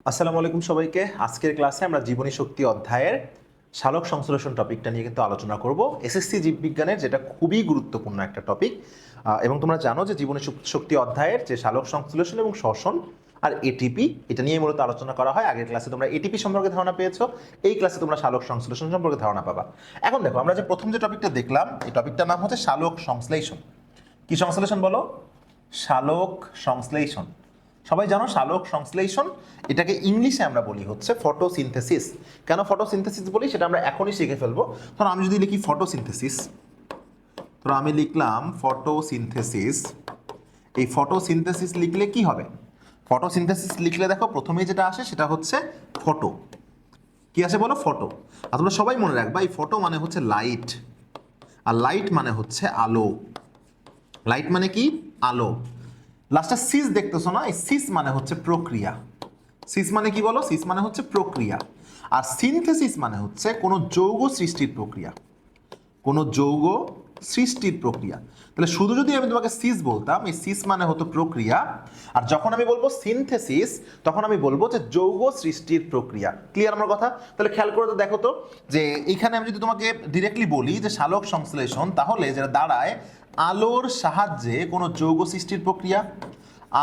আসসালামু আলাইকুম সবাইকে। আজকের ক্লাসে আমরা জীবনী শক্তি অধ্যায়ের সালোক সংশ্লেষণ টপিকটা নিয়ে কিন্তু আলোচনা করব। এসএসসি জীববিজ্ঞানের যেটা খুবই গুরুত্বপূর্ণ একটা টপিক, এবং তোমরা জানো যে জীবনী শক্তি অধ্যায়ের যে সালোক সংশ্লেষণ এবং শ্বসন আর এটিপি, এটা নিয়ে মূলত আলোচনা করা হয়। আগের ক্লাসে তোমরা এটিপি সম্পর্কে ধারণা পেয়েছো, এই ক্লাসে তোমরা সালোক সংশ্লেষণ সম্পর্কে ধারণা পাবা। এখন দেখো, আমরা যে প্রথম যে টপিকটা দেখলাম, এই টপিকটার নাম হচ্ছে সালোক সংশ্লেষণ। কি সংশ্লেষণ বলো? সালোক সংশ্লেষণ। সবাই জানো সালোক সংশ্লেষণ, এটাকে ইংলিশে আমরা বলি হচ্ছে ফটোসিনথেসিস। কেন ফটোসিনথেসিস বলি সেটা আমরা এখনই শিখে ফেলবো। ধরো আমি যদি লিখি ফটোসিনথেসিস, ধরো আমি লিখলাম ফটোসিনথেসিস। এই ফটোসিনথেসিস লিখলে কি হবে? ফটোসিনথেসিস লিখলে দেখো প্রথমেই যেটা আসে সেটা হচ্ছে ফটো। কি আসে বলো? ফটো। আর তোমরা সবাই মনে রাখবা, এই ফটো মানে হচ্ছে লাইট, আর লাইট মানে হচ্ছে আলো। লাইট মানে কি? আলো। লাস্টে সিস দেখতেছো না? এই সিস মানে হচ্ছে প্রক্রিয়া। সিস মানে কি বলো? সিস মানে হচ্ছে প্রক্রিয়া। আর সিনথেসিস মানে হচ্ছে কোনো যৌগ সৃষ্টির প্রক্রিয়া। কোনো যৌগ সৃষ্টির প্রক্রিয়া। তাহলে শুধু যদি আমি তোমাকে সিস বলতাম, এই সিস মানে হতো প্রক্রিয়া, আর যখন আমি বলবো সিনথেসিস তখন আমি বলবো যে যৌগ সৃষ্টির প্রক্রিয়া। ক্লিয়ার আমার কথা? তাহলে খেয়াল করে তো দেখো তো, যে এইখানে আমি যদি তোমাকে ডিরেক্টলি বলি যে সালোক সংশ্লেষণ, তাহলে যেটা দাঁড়ায় আলোর সাহায্যে কোনো যৌগ সৃষ্টির প্রক্রিয়া।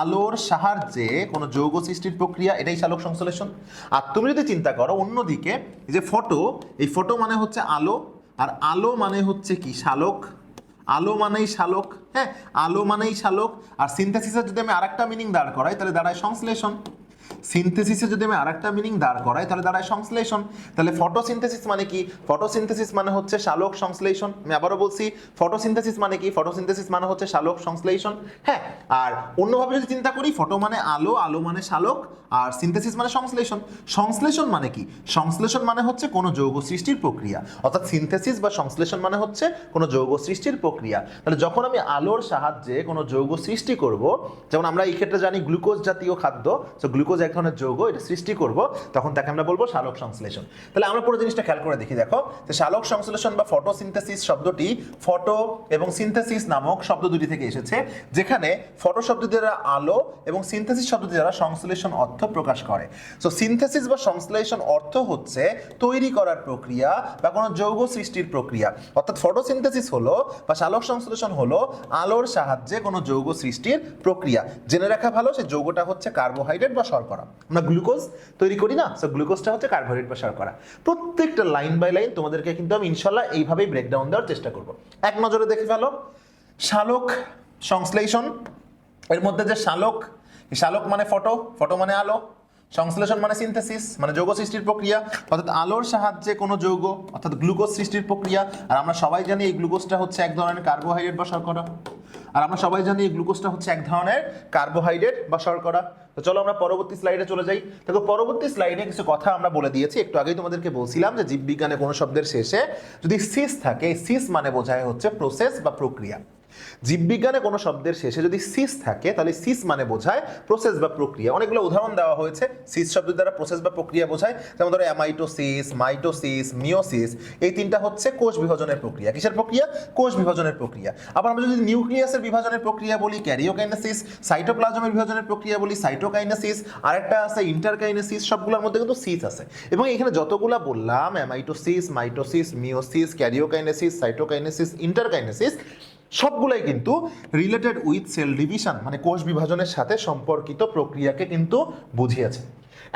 আলোর সাহায্যে কোনো যৌগ সৃষ্টির প্রক্রিয়া, এটাই সালোক সংশ্লেষণ। আর তুমি যদি চিন্তা করো অন্যদিকে, যে ফটো, এই ফটো মানে হচ্ছে আলো, আর আলো মানে হচ্ছে কি? শালক। আলো মানেই শালক, হ্যাঁ, আলো মানেই শালক। আর সিনথেসিসের যদি আমি আরেকটা মিনিং দাঁড় করাই তাহলে দাঁড়ায় সংশ্লেষণ। সিনথেসিসে যদি আমি আরেকটা মিনিং দাঁড় করাই তাহলে দাঁড়ায় সংশ্লেষণ। তাহলে ফটোসিনথেসিস মানে কি? ফটোসিনথেসিস মানে হচ্ছে সালোক সংশ্লেষণ। আমি আবারও বলছি, ফটোসিনথেসিস মানে কি? ফটোসিনথেসিস মানে হচ্ছে সালোক সংশ্লেষণ। হ্যাঁ, আর অন্যভাবে যদি চিন্তা করি, ফটো মানে আলো, আলো মানে শালক, আর সিনথেসিস মানে সংশ্লেষণ। সংশ্লেষণ মানে কি? সংশ্লেষণ মানে হচ্ছে কোনো যৌগ সৃষ্টির প্রক্রিয়া, অর্থাৎ সিনথেসিস বা সংশ্লেষণ মানে হচ্ছে কোনো যৌগ সৃষ্টির প্রক্রিয়া। তাহলে যখন আমি আলোর সাহায্যে কোনো যৌগ সৃষ্টি করব, যেমন আমরা এই ক্ষেত্রে জানি গ্লুকোজ জাতীয় খাদ্য, তো গ্লুকোজ এক ধরনের যৌগ, এটা সৃষ্টি করব, তখন তাকে আমরা বলবো সালোক সংশ্লেষণ। তাহলে আমরা পুরো জিনিসটা খেয়াল করে দেখি। দেখো, যে সালোক সংশ্লেষণ বা ফটোসিনথেসিস শব্দটি ফটো এবং সিনথেসিস নামক শব্দ দুটি থেকে এসেছে, যেখানে ফটো শব্দটি দ্বারা আলো এবং সিনথেসিস শব্দটি দ্বারা সংশ্লেষণ অর্থ প্রকাশ করে। সো সিনথেসিস বা সংশ্লেষণ অর্থ হচ্ছে তৈরি করার প্রক্রিয়া বা কোনো যৌগ সৃষ্টির প্রক্রিয়া, অর্থাৎ ফটোসিনথেসিস হলো বা সালোক সংশ্লেষণ হলো আলোর সাহায্যে কোনো যৌগ সৃষ্টির প্রক্রিয়া। জেনে রাখা ভালো, সেই যৌগটা হচ্ছে কার্বোহাইড্রেট বা শর্করা। আমরা গ্লুকোজ তৈরি করি না, সো গ্লুকোজটা হচ্ছে কার্বোহাইড্রেট বা শর্করা। প্রত্যেকটা লাইন বাই লাইন তোমাদেরকে কিন্তু আমি ইনশাল্লাহ এইভাবেই ব্রেকডাউন দেওয়ার চেষ্টা করব। এক নজরে দেখে ফেলো সালোক সংশ্লেষণ। এর মধ্যে যে শালক, শালক মানে ফটো, ফটো মানে আলো, সংশ্লেষণ মানে সিনথেসিস মানে যৌগ সৃষ্টির প্রক্রিয়া, অর্থাৎ আলোর সাহায্যে কোনো যৌগ অর্থাৎ গ্লুকোজ সৃষ্টির প্রক্রিয়া। আর আমরা সবাই জানি এই গ্লুকোজটা হচ্ছে এক ধরনের কার্বোহাইড্রেট বা শর্করা। আর আমরা সবাই জানি এই গ্লুকোজটা হচ্ছে এক ধরনের কার্বোহাইড্রেট বা শর্করা। তো চলো আমরা পরবর্তী স্লাইডে চলে যাই। দেখো, পরবর্তী স্লাইডে কিছু কথা আমরা বলে দিয়েছি, একটু আগেই তোমাদেরকে বলছিলাম যে জীববিজ্ঞানে কোনো শব্দের শেষে যদি সিস থাকে, সিস মানে বোঝায় হচ্ছে প্রসেস বা প্রক্রিয়া। জীববিজ্ঞানে কোনো শব্দের শেষে যদি সিস থাকে তাহলে সিস মানে বোঝায় প্রসেস বা প্রক্রিয়া। অনেকগুলো উদাহরণ দেওয়া হয়েছে সিস শব্দের দ্বারা প্রসেস বা প্রক্রিয়া বোঝায়, যেমন ধরো অ্যামাইটোসিস, মাইটোসিস, মিওসিস, এই তিনটা হচ্ছে কোষ বিভাজনের প্রক্রিয়া। কিসের প্রক্রিয়া? কোষ বিভাজনের প্রক্রিয়া। আবার আমরা যদি নিউক্লিয়াসের বিভাজনের প্রক্রিয়া বলি ক্যারিওকাইনেসিস, সাইটোপ্লাজমের বিভাজনের প্রক্রিয়া বলি সাইটোকাইনেসিস, আরেকটা আছে ইন্টারকাইনেসিস, সবগুলোর মধ্যে কিন্তু সিস আছে। এবং এখানে যতগুলা বললাম amitosis, mitosis, meiosis, karyokinesis, cytokinesis, ইন্টারকাইনেসিস, সবগুলাই কিন্তু রিলেটেড উইথ সেল ডিভিশন মানে কোষ বিভাজনের সাথে সম্পর্কিত প্রক্রিয়াকে কিন্তু বুঝিয়েছে।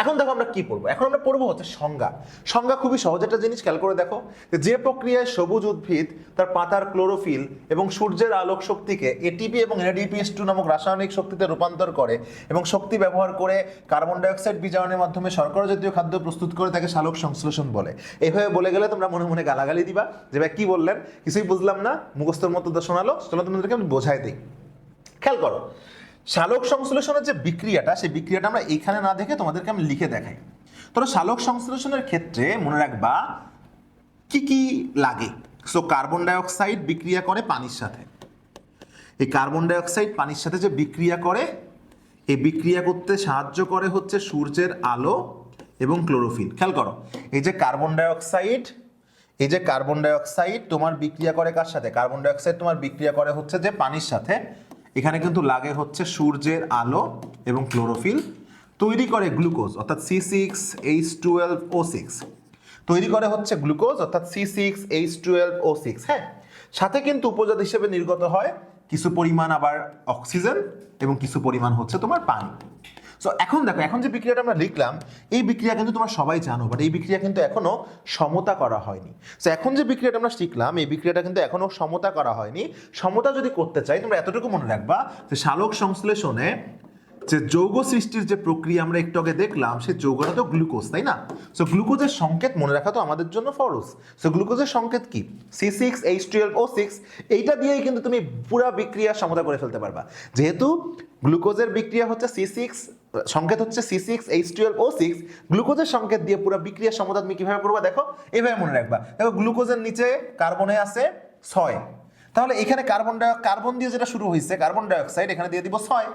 এখন দেখো আমরা কি পড়বো? এখন আমরা পড়বো হচ্ছে সংজ্ঞা। সংজ্ঞা খুবই সহজ একটা জিনিস, খেয়াল করে দেখো, যে প্রক্রিয়ায় সবুজ উদ্ভিদ তার পাতার ক্লোরোফিল এবং সূর্যের আলোক শক্তিকে এটিপি এবং NADPH2 নামক রাসায়নিক শক্তিতে রূপান্তর করে এবং শক্তি ব্যবহার করে কার্বন ডাইঅক্সাইড বিজারণের মাধ্যমে শর্করা জাতীয় খাদ্য প্রস্তুত করে, তাকে সালোক সংশ্লেষণ বলে। এইভাবে বলে গেলে তোমরা মনে মনে গালাগালি দিবা যে ভাই কি বললেন, কিছুই বুঝলাম না, মুখস্থর মতো তো শোনালো। চলো তোমাদেরকে আমি বোঝাই দিই। খেয়াল করো, সালোক সংশ্লেষণের যে বিক্রিয়াটা, সেই বিক্রিয়াটা আমরা এইখানে না দেখে তোমাদেরকে আমি লিখে দেখাই। তো সালোক সংশ্লেষণের ক্ষেত্রে মনে রাখবা কি কি লাগে। সো কার্বন ডাইঅক্সাইড বিক্রিয়া করে পানির সাথে। এই কার্বন ডাইঅক্সাইড পানির সাথে যে বিক্রিয়া করে, এই বিক্রিয়া করতে সাহায্য করে হচ্ছে সূর্যের আলো এবং ক্লোরোফিল। খেয়াল করো, এই যে কার্বন ডাইঅক্সাইড, এই যে কার্বন ডাইঅক্সাইড তোমার বিক্রিয়া করে কার সাথে? কার্বন ডাইঅক্সাইড তোমার বিক্রিয়া করে হচ্ছে যে পানির সাথে। এখানে কিন্তু লাগে হচ্ছে সূর্যের আলো এবং ক্লোরোফিল। তৈরি করে গ্লুকোজ অর্থাৎ C6H12O6, তৈরি করে হচ্ছে গ্লুকোজ অর্থাৎ C6H12O6। হ্যাঁ, সাথে কিন্তু উপজাত হিসেবে নির্গত হয় কিছু পরিমাণ আবার অক্সিজেন এবং কিছু পরিমাণ হচ্ছে তোমার পানি। সো এখন দেখো, এখন যে বিক্রিয়াটা আমরা লিখলাম এই বিক্রিয়া কিন্তু তোমরা সবাই জানো, বাট এই বিক্রিয়া কিন্তু এখনো সমতা করা হয়নি। সো এখন যে বিক্রিয়াটা আমরা শিখলাম এই বিক্রিয়াটা কিন্তু এখনো সমতা করা হয়নি। সমতা যদি করতে চাই তোমরা এতটুকু মনে রাখবা যে সালোক সংশ্লেষণে যে যৌগ সৃষ্টির যে প্রক্রিয়া আমরা একটু আগে দেখলাম সেই যৌগটা তো গ্লুকোজ, তাই না? সো গ্লুকোজের সংকেত মনে রাখা তো আমাদের জন্য ফরজ। সো গ্লুকোজের সংকেত কি? C6H12O6। এইটা দিয়েই কিন্তু তুমি পুরো বিক্রিয়া সমতা করে ফেলতে পারবা। যেহেতু গ্লুকোজের বিক্রিয়া হচ্ছে সংকেত হচ্ছে C6H12O6, গ্লুকোজের সংকেত দিয়ে পুরো বিক্রিয়া সমতা তুমি কিভাবে করবা দেখো, এইভাবে মনে রাখবা। দেখো গ্লুকোজের নিচে কার্বনে আছে 6, তাহলে এখানে কার্বন দিয়ে যেটা শুরু হয়েছে কার্বন ডাইঅক্সাইড, এখানে দিয়ে দিব 6।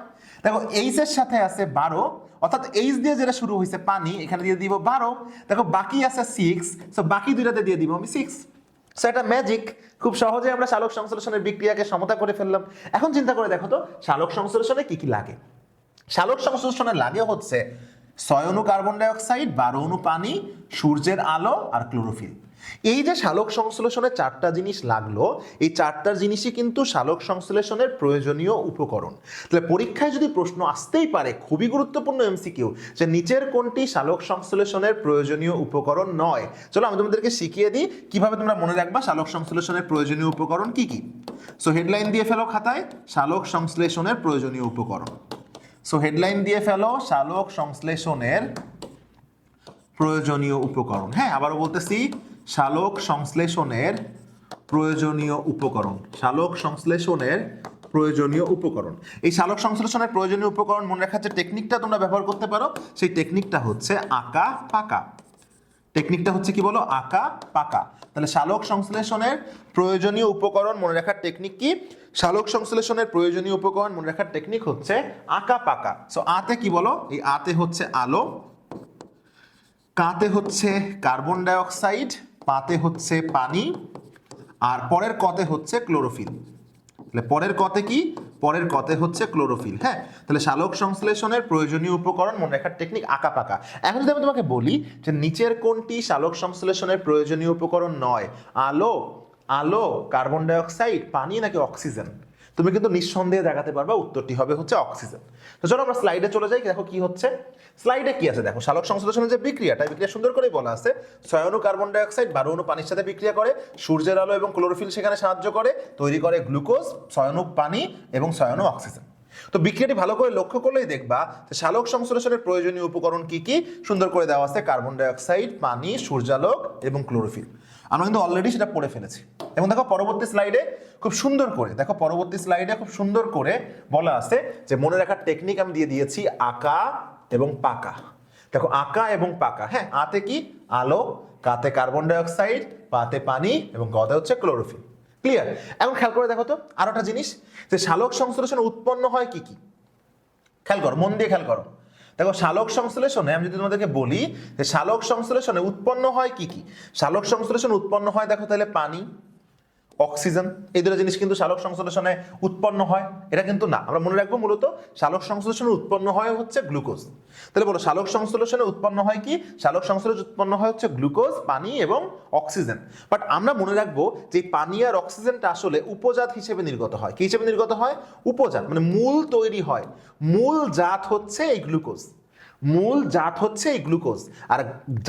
দেখো এইচ এর সাথে আছে 12, অর্থাৎ এইচ দিয়ে যেটা শুরু হয়েছে পানি, এখানে দিয়ে দিব 12। দেখো বাকি আছে 6, সো বাকি দুইটাতে দিয়ে দিব আমি 6। সো এটা ম্যাজিক, খুব সহজে আমরা সালোক সংশ্লেষণের বিক্রিয়াকে সমতা করে ফেললাম। এখন চিন্তা করে দেখো তো সালোক সংশ্লেষণে কি কি লাগে। সালোক সংশ্লেষণে লাগে হচ্ছে 6 অণু কার্বন ডাইঅক্সাইড, 12 অণু পানি, সূর্যের আলো আর ক্লোরোফিল। এই যে সালোক সংশ্লেষণে 4টা জিনিস লাগলো, এই 4টা জিনিসই কিন্তু সালোক সংশ্লেষণের প্রয়োজনীয় উপকরণ। তাহলে পরীক্ষায় যদি প্রশ্ন আসতেই পারে, খুবই গুরুত্বপূর্ণ এমসিকিউ, যে নিচের কোনটি সালোক সংশ্লেষণের প্রয়োজনীয় উপকরণ নয়। চলো আমি তোমাদেরকে শিখিয়ে দিই কিভাবে তোমরা মনে রাখবা সালোক সংশ্লেষণের প্রয়োজনীয় উপকরণ কি কি। সো হেডলাইন দিয়ে ফেলো খাতায়, সালোক সংশ্লেষণের প্রয়োজনীয় উপকরণ। সো হেডলাইন দিয়ে ফেলো সালোক সংশ্লেষণের প্রয়োজনীয় উপকরণ। হ্যাঁ, আবারও বলতেছি, সালোক সংশ্লেষণের প্রয়োজনীয় উপকরণ। সালোক সংশ্লেষণের প্রয়োজনীয় উপকরণ। এই সালোক সংশ্লেষণের প্রয়োজনীয় উপকরণ মনে রাখার যে টেকনিকটা তোমরা ব্যবহার করতে পারো, সেই টেকনিকটা হচ্ছে আঁকা পাকা। টেকনিকটা হচ্ছে কি বলো? আঁকা পাকা। তাহলে সালোক সংশ্লেষণের প্রয়োজনীয় উপকরণ মনে রাখার টেকনিক কি? সালোক সংশ্লেষণের প্রয়োজনীয় উপকরণ মনে রাখার টেকনিক হচ্ছে আঁকা পাকা। সো আতে কি বলো? এই আতে হচ্ছে আলো, কাতে হচ্ছে কার্বন ডাইঅক্সাইড, পাতে হচ্ছে পানি, আর পরের কতে হচ্ছে ক্লোরোফিল। তাহলে পরের কতে কি? পরের কতে হচ্ছে ক্লোরোফিল। হ্যাঁ, তাহলে সালোক সংশ্লেষণের প্রয়োজনীয় উপকরণ মনে রাখার টেকনিক আঁকা পাকা। এখন যদি আমি তোমাকে বলি যে নিচের কোনটি সালোক সংশ্লেষণের প্রয়োজনীয় উপকরণ নয়, আলো, আলো, কার্বন ডাইঅক্সাইড, পানি নাকি অক্সিজেন, তুমি কিন্তু নিঃসন্দেহে দেখাতে পারবা উত্তরটি হবে হচ্ছে অক্সিজেন। তো চলো আমরা স্লাইডে চলে যাই, দেখো কি হচ্ছে। স্লাইডে কি আছে দেখো, সালোক সংশ্লেষণের যে বিক্রিয়া সুন্দর করে বলা আছে। 6 অণু কার্বন ডাইঅক্সাইড 12 অণু পানির সাথে বিক্রিয়া করে, সূর্যের আলো এবং ক্লোরোফিল সেখানে সাহায্য করে, তৈরি করে গ্লুকোজ, 6 অণু পানি এবং 6 অণু অক্সিজেন। তো বিক্রিয়াটি ভালো করে লক্ষ্য করলেই দেখবা যে সালোক সংশ্লেষণের প্রয়োজনীয় উপকরণ কি কি সুন্দর করে দেওয়া আছে। কার্বন ডাইঅক্সাইড, পানি, সূর্যালোক এবং ক্লোরোফিল। আমরা কিন্তু অলরেডি সেটা পড়ে ফেলেছি। এবং দেখো পরবর্তী স্লাইডে খুব সুন্দর করে, দেখো পরবর্তী স্লাইডে খুব সুন্দর করে বলা আছে যে মনে রাখার টেকনিক আমি দিয়ে দিয়েছি আঁকা এবং পাকা। দেখো আঁকা এবং পাকা। হ্যাঁ, আতে কি? আলো, কাতে কার্বন ডাইঅক্সাইড, পাতে পানি এবং গতে হচ্ছে ক্লোরোফিল। ক্লিয়ার? এখন খেয়াল করে দেখো তো আরো একটা জিনিস, যে সালোক সংশ্লেষণ উৎপন্ন হয় কি কি। খেয়াল করো, মন দিয়ে খেয়াল করো। দেখো সালোক সংশ্লেষণে আমি যদি তোমাদেরকে বলি যে সালোক সংশ্লেষণে উৎপন্ন হয় কি কি, সালোক সংশ্লেষণ উৎপন্ন হয় দেখো তাহলে পানি, অক্সিজেন, এই দুটো জিনিস কিন্তু সালোক সংশ্লেষণে উৎপন্ন হয়। এটা কিন্তু না, আমরা মনে রাখবো মূলত সালোক সংশ্লেষণে উৎপন্ন হয় হচ্ছে গ্লুকোজ। তাহলে বলো সালোক সংশ্লেষণে উৎপন্ন হয় কি? সালোক সংশ্লেষণ উৎপন্ন হয় হচ্ছে গ্লুকোজ, পানি এবং অক্সিজেন। বাট আমরা মনে রাখবো যে পানি আর অক্সিজেনটা আসলে উপজাত হিসেবে নির্গত হয়। কি হিসেবে নির্গত হয়? উপজাত, মানে মূল তৈরি হয়, মূল জাত হচ্ছে এই গ্লুকোজ। মূল জাত হচ্ছে এই গ্লুকোজ। আর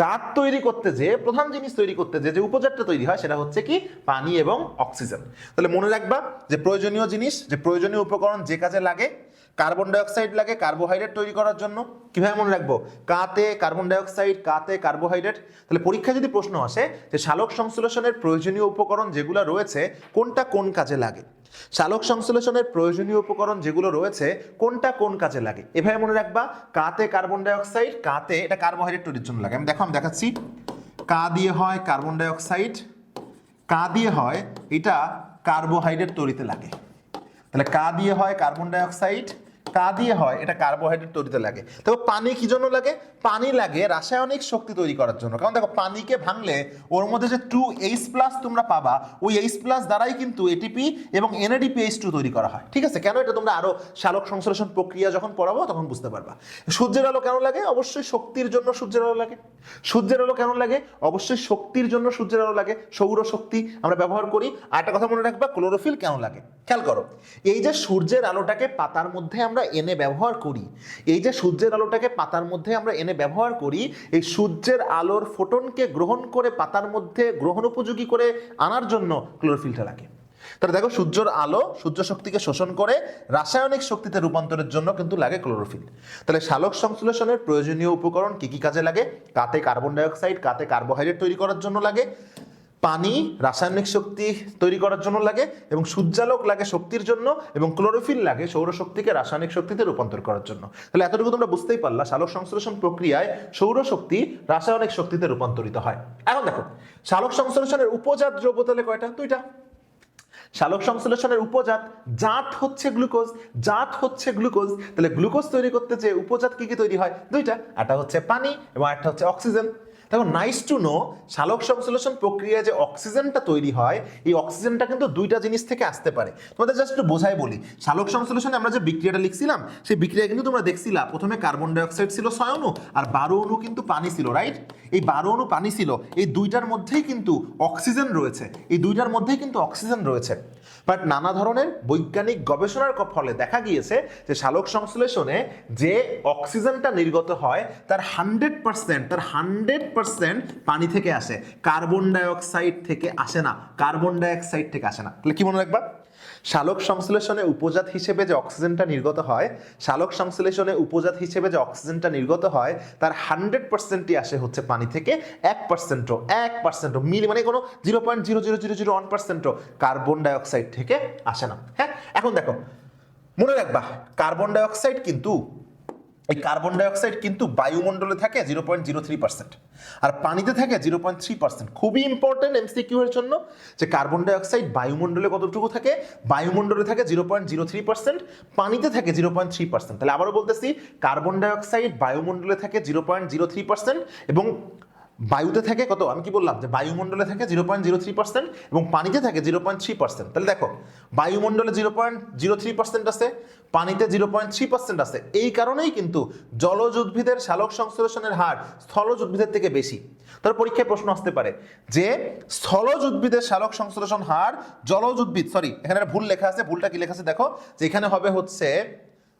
জাত তৈরি করতে যে প্রধান জিনিস তৈরি করতে যে উপজাতটা তৈরি হয় সেটা হচ্ছে কি? পানি এবং অক্সিজেন। তাহলে মনে রাখবা যে প্রয়োজনীয় জিনিস, যে প্রয়োজনীয় উপকরণ যে কাজে লাগে, কার্বন ডাইঅক্সাইড লাগে কার্বোহাইড্রেট তৈরি করার জন্য। কিভাবে মনে রাখবো? কাতে কার্বন ডাইঅক্সাইড, কাতে কার্বোহাইড্রেট। তাহলে পরীক্ষায় যদি প্রশ্ন আসে যে সালোক সংশ্লেষণের প্রয়োজনীয় উপকরণ যেগুলো রয়েছে কোনটা কোন কাজে লাগে, সালোক সংশ্লেষণের প্রয়োজনীয় উপকরণ যেগুলো রয়েছে কোনটা কোন কাজে লাগে, এভাবে মনে রাখবা। কাতে কার্বন ডাইঅক্সাইড, কাতে এটা কার্বোহাইড্রেট তৈরির জন্য লাগে। আমি দেখাচ্ছি, কা দিয়ে হয় কার্বন ডাইঅক্সাইড, কা দিয়ে হয় এটা কার্বোহাইড্রেট তৈরিতে লাগে। তাহলে কা দিয়ে হয় কার্বন ডাইঅক্সাইড, কা দিয়ে হয়, এটা কার্বোহাইড্রেট তৈরিতে লাগে। তবে পানি কি জন্য লাগে? পানি লাগে রাসায়নিক শক্তি তৈরি করার জন্য। কারণ দেখো পানিকে ভাঙলে ওর মধ্যে যে 2H+ তোমরা পাবা, ওই H+ দ্বারাই কিন্তু ATP এবং NADPH2 তৈরি করা হয়। ঠিক আছে, কেন? এটা তোমরা আরো সালোক সংশ্লেষণ প্রক্রিয়া যখন পড়াবো তখন বুঝতে পারবা। সূর্যের আলো কেন লাগে? অবশ্যই শক্তির জন্য সূর্যের আলো লাগে। সূর্যের আলো কেন লাগে? অবশ্যই শক্তির জন্য সূর্যের আলো লাগে, সৌর শক্তি আমরা ব্যবহার করি। আর একটা কথা মনে রাখবা, ক্লোরোফিল কেন লাগে? খেয়াল করো, এই যে সূর্যের আলোটাকে পাতার মধ্যে আমরা এনে ব্যবহার করি, এই যে সূর্যের আলোটাকে পাতার মধ্যে আমরা এনে ব্যবহার করি, এই সূর্যের আলোর ফোটনকে গ্রহণ করে পাতার মধ্যে গ্রহণ উপযোগী করে আনার জন্য ক্লোরোফিলটা লাগে। তাহলে দেখো, সূর্যের আলো সূর্য শক্তিকে শোষণ করে রাসায়নিক শক্তিতে রূপান্তরের জন্য কিন্তু লাগে ক্লোরোফিল। তাহলে সালোক সংশ্লেষণের প্রয়োজনীয় উপকরণ কি কি কাজে লাগে? কাতে কার্বন ডাইঅক্সাইড, কাতে কার্বোহাইড্রেট তৈরি করার জন্য লাগে, পানি রাসায়নিক শক্তি তৈরি করার জন্য লাগে, এবং সূর্যালোক লাগে শক্তির জন্য, এবং ক্লোরোফিল লাগে সৌরশক্তিকে রাসায়নিক শক্তিতে রূপান্তর করার জন্য। তাহলে এতটুকু তোমরা বুঝতেই পারলা, সালোক সংশ্লেষণ প্রক্রিয়ায় সৌরশক্তি রাসায়নিক শক্তিতে রূপান্তরিত হয়। এখন দেখো, সালোক সংশ্লেষণের উপজাত দ্রব্য তাহলে কয়টা? 2টা। সালোক সংশ্লেষণের উপজাত, জাত হচ্ছে গ্লুকোজ, জাত হচ্ছে গ্লুকোজ। তাহলে গ্লুকোজ তৈরি করতে যে উপজাত কি কি তৈরি হয়? 2টা। একটা হচ্ছে পানি এবং একটা হচ্ছে অক্সিজেন। দেখো, নাইস টু নো, সালোক সংশ্লেষণ প্রক্রিয়ায় যে অক্সিজেনটা তৈরি হয়, এই অক্সিজেনটা কিন্তু 2টা জিনিস থেকে আসতে পারে। তোমাদের জাস্ট একটু বোঝাই বলি, সালোক সংশ্লেষণে আমরা যে বিক্রিয়াটা লিখছিলাম, সেই বিক্রিয়া কিন্তু তোমরা দেখছিলা, প্রথমে কার্বন ডাইঅক্সাইড ছিল 6 অণু আর 12 অণু কিন্তু পানি ছিল, রাইট? এই 12 অণু পানি ছিল, এই 2টার মধ্যেই কিন্তু অক্সিজেন রয়েছে, এই 2টার মধ্যেই কিন্তু অক্সিজেন রয়েছে। বাট নানা ধরনের বৈজ্ঞানিক গবেষণার ফলে দেখা গিয়েছে যে সালোক সংশ্লেষণে যে অক্সিজেনটা নির্গত হয় তার 100% পানি থেকে আসে, কার্বন ডাইঅক্সাইড থেকে আসে না, কার্বন ডাইঅক্সাইড থেকে আসে না। তাহলে কি মনে রাখবা? সালোক সংশ্লেষণে উপজাত হিসেবে যে অক্সিজেনটা নির্গত হয়, সালোক সংশ্লেষণে উপজাত হিসেবে যে অক্সিজেনটা নির্গত হয় তার 100%ই আসে হচ্ছে পানি থেকে, 1% মিলি মানে কোনো 0.00001% কার্বন ডাইঅক্সাইড থেকে আসে না। হ্যাঁ, এখন দেখো, মনে রাখবা, কার্বন ডাইঅক্সাইড কিন্তু বায়ুমণ্ডলে থাকে 0.03% আর পানিতে থাকে 0.3%। খুবই ইম্পর্টেন্ট এমসিকিউ এর জন্য, যে কার্বন ডাইঅক্সাইড বায়ুমণ্ডলে কতটুকু থাকে? বায়ুমণ্ডলে থাকে 0.03%, পানিতে থাকে 0.3%। তাহলে আবারও বলতেছি, কার্বন ডাইঅক্সাইড বায়ুমণ্ডলে থাকে 0.03% এবং বায়ুতে থাকে কত? আমি কি বললাম যে বায়ুমণ্ডলে থাকে 0.03% এবং পানিতে থাকে 0.3%। তাহলে দেখো, বায়ুমণ্ডলে 0.03% আছে, পানিতে 0.3% আছে। এই কারণেই কিন্তু জলজ উদ্ভিদের সালোক সংশ্লেষণের হার স্থলজ উদ্ভিদের থেকে বেশি। তার পরীক্ষায় প্রশ্ন আসতে পারে যে স্থলজ উদ্ভিদের সালোক সংশ্লেষণ হার জলজ উদ্ভিদ, সরি এখানে একটা ভুল লেখা আছে, ভুলটা কি লেখা আছে দেখো, যে এখানে হবে হচ্ছে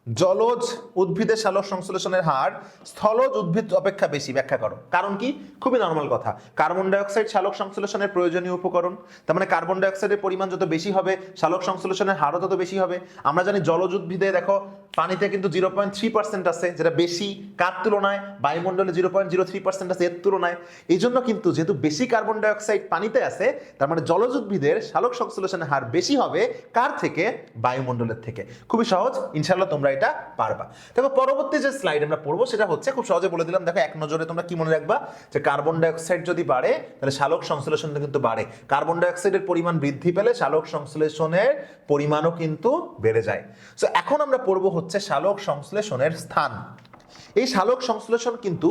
জলজ উদ্ভিদের সালোক সংশ্লেষণের হার স্থলজ উদ্ভিদ অপেক্ষা বেশি। ব্যাখ্যা করো। কারণ কি? খুবই নর্মাল কথা, কার্বন ডাইঅক্সাইড সালোক সংশ্লেষণের প্রয়োজনীয় উপকরণ, তার মানে কার্বন ডাইঅক্সাইডের পরিমাণ যত বেশি হবে সালোক সংশ্লেষণের হারও তত বেশি হবে। আমরা জানি জলজ উদ্ভিদে দেখো পানিতে কিন্তু 0.3% আছে, যেটা বেশি কার তুলনায়? বায়ুমণ্ডলে 0.03% আছে এর তুলনায়। এই জন্য কিন্তু যেহেতু বেশি কার্বন ডাইঅক্সাইড পানিতে আছে, তার মানে জলজ উদ্ভিদের সালোক সংশ্লেষণের হার বেশি হবে কার থেকে? বায়ুমণ্ডলের থেকে। খুবই সহজ, ইনশাআল্লাহ তোমরা এটা পারবা। দেখো, পরবর্তী যে স্লাইড আমরা পড়বো সেটা হচ্ছে, খুব সহজে বলে দিলাম, দেখো এক নজরে তোমরা কি মনে রাখবা, যে কার্বন ডাইঅক্সাইড যদি বাড়ে তাহলে সালোক সংশ্লেষণটা কিন্তু বাড়ে, কার্বন ডাইঅক্সাইডের পরিমাণ বৃদ্ধি পেলে সালোক সংশ্লেষণের পরিমাণও কিন্তু বেড়ে যায়। সো এখন আমরা পড়বো হচ্ছে সালোক সংশ্লেষণের স্থান। এই সালোক সংশ্লেষণ কিন্তু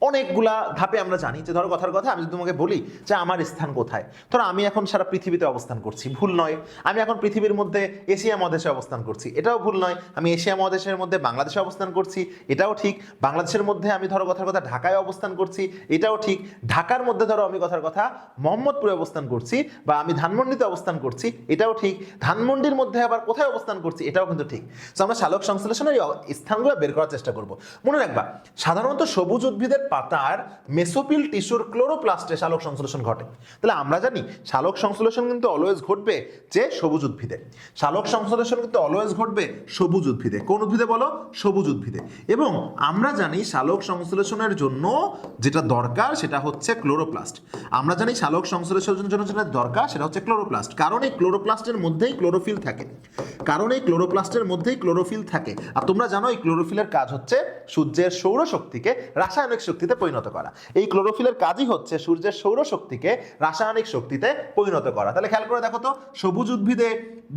অনেকগুলা ধাপে আমরা জানি। যে ধরো কথার কথা, আমি যদি তোমাকে বলি যে আমার স্থান কোথায়, ধরো আমি এখন সারা পৃথিবীতে অবস্থান করছি, ভুল নয়। আমি এখন পৃথিবীর মধ্যে এশিয়া মহাদেশে অবস্থান করছি, এটাও ভুল নয়। আমি এশিয়া মহাদেশের মধ্যে বাংলাদেশে অবস্থান করছি, এটাও ঠিক। বাংলাদেশের মধ্যে আমি ধরো কথার কথা ঢাকায় অবস্থান করছি, এটাও ঠিক। ঢাকার মধ্যে ধরো আমি কথার কথা মোহাম্মদপুরে অবস্থান করছি, বা আমি ধানমন্ডিতে অবস্থান করছি, এটাও ঠিক। ধানমন্ডির মধ্যে আবার কোথায় অবস্থান করছি, এটাও কিন্তু ঠিক। তো আমরা সালোক সংশ্লেষণের স্থানগুলো বের করার চেষ্টা করব। মনে রাখবা, সাধারণত সবুজ উদ্ভিদের পাতার মেসোপিল টিস্যুর ক্লোরোপ্লাস্টে সালোক সংশ্লেষণ ঘটে। তাহলে আমরা জানি সালোক সংশ্লেষণ কিন্তু অলওয়েজ ঘটবে যে সবুজ উদ্ভিদে। সালোক সংশ্লেষণ কিন্তু অলওয়েজ ঘটবে সবুজ উদ্ভিদে। কোন উদ্ভিদে বলো? সবুজ উদ্ভিদে। এবং আমরা জানি সালোক সংশ্লেষণের জন্য যেটা দরকার সেটা হচ্ছে ক্লোরোপ্লাস্ট। আমরা জানি সালোক সংশ্লেষণের জন্য যেটা দরকার সেটা হচ্ছে ক্লোরোপ্লাস্ট। কারণ এই ক্লোরোপ্লাস্টের মধ্যেই ক্লোরোফিল থাকে, কারণ এই ক্লোরোপ্লাস্টের মধ্যেই ক্লোরোফিল থাকে। আর তোমরা জানো এই ক্লোরোফিলের কাজ হচ্ছে সূর্যের সৌরশক্তিকে রাসায়নিক শক্তি শক্তিতে পরিণত করা। এই ক্লোরোফিলের কাজই হচ্ছে সূর্যের সৌরশক্তিকে রাসায়নিক শক্তিতে পরিণত করা। তাহলে খেয়াল করে দেখো তো, সবুজ উদ্ভিদে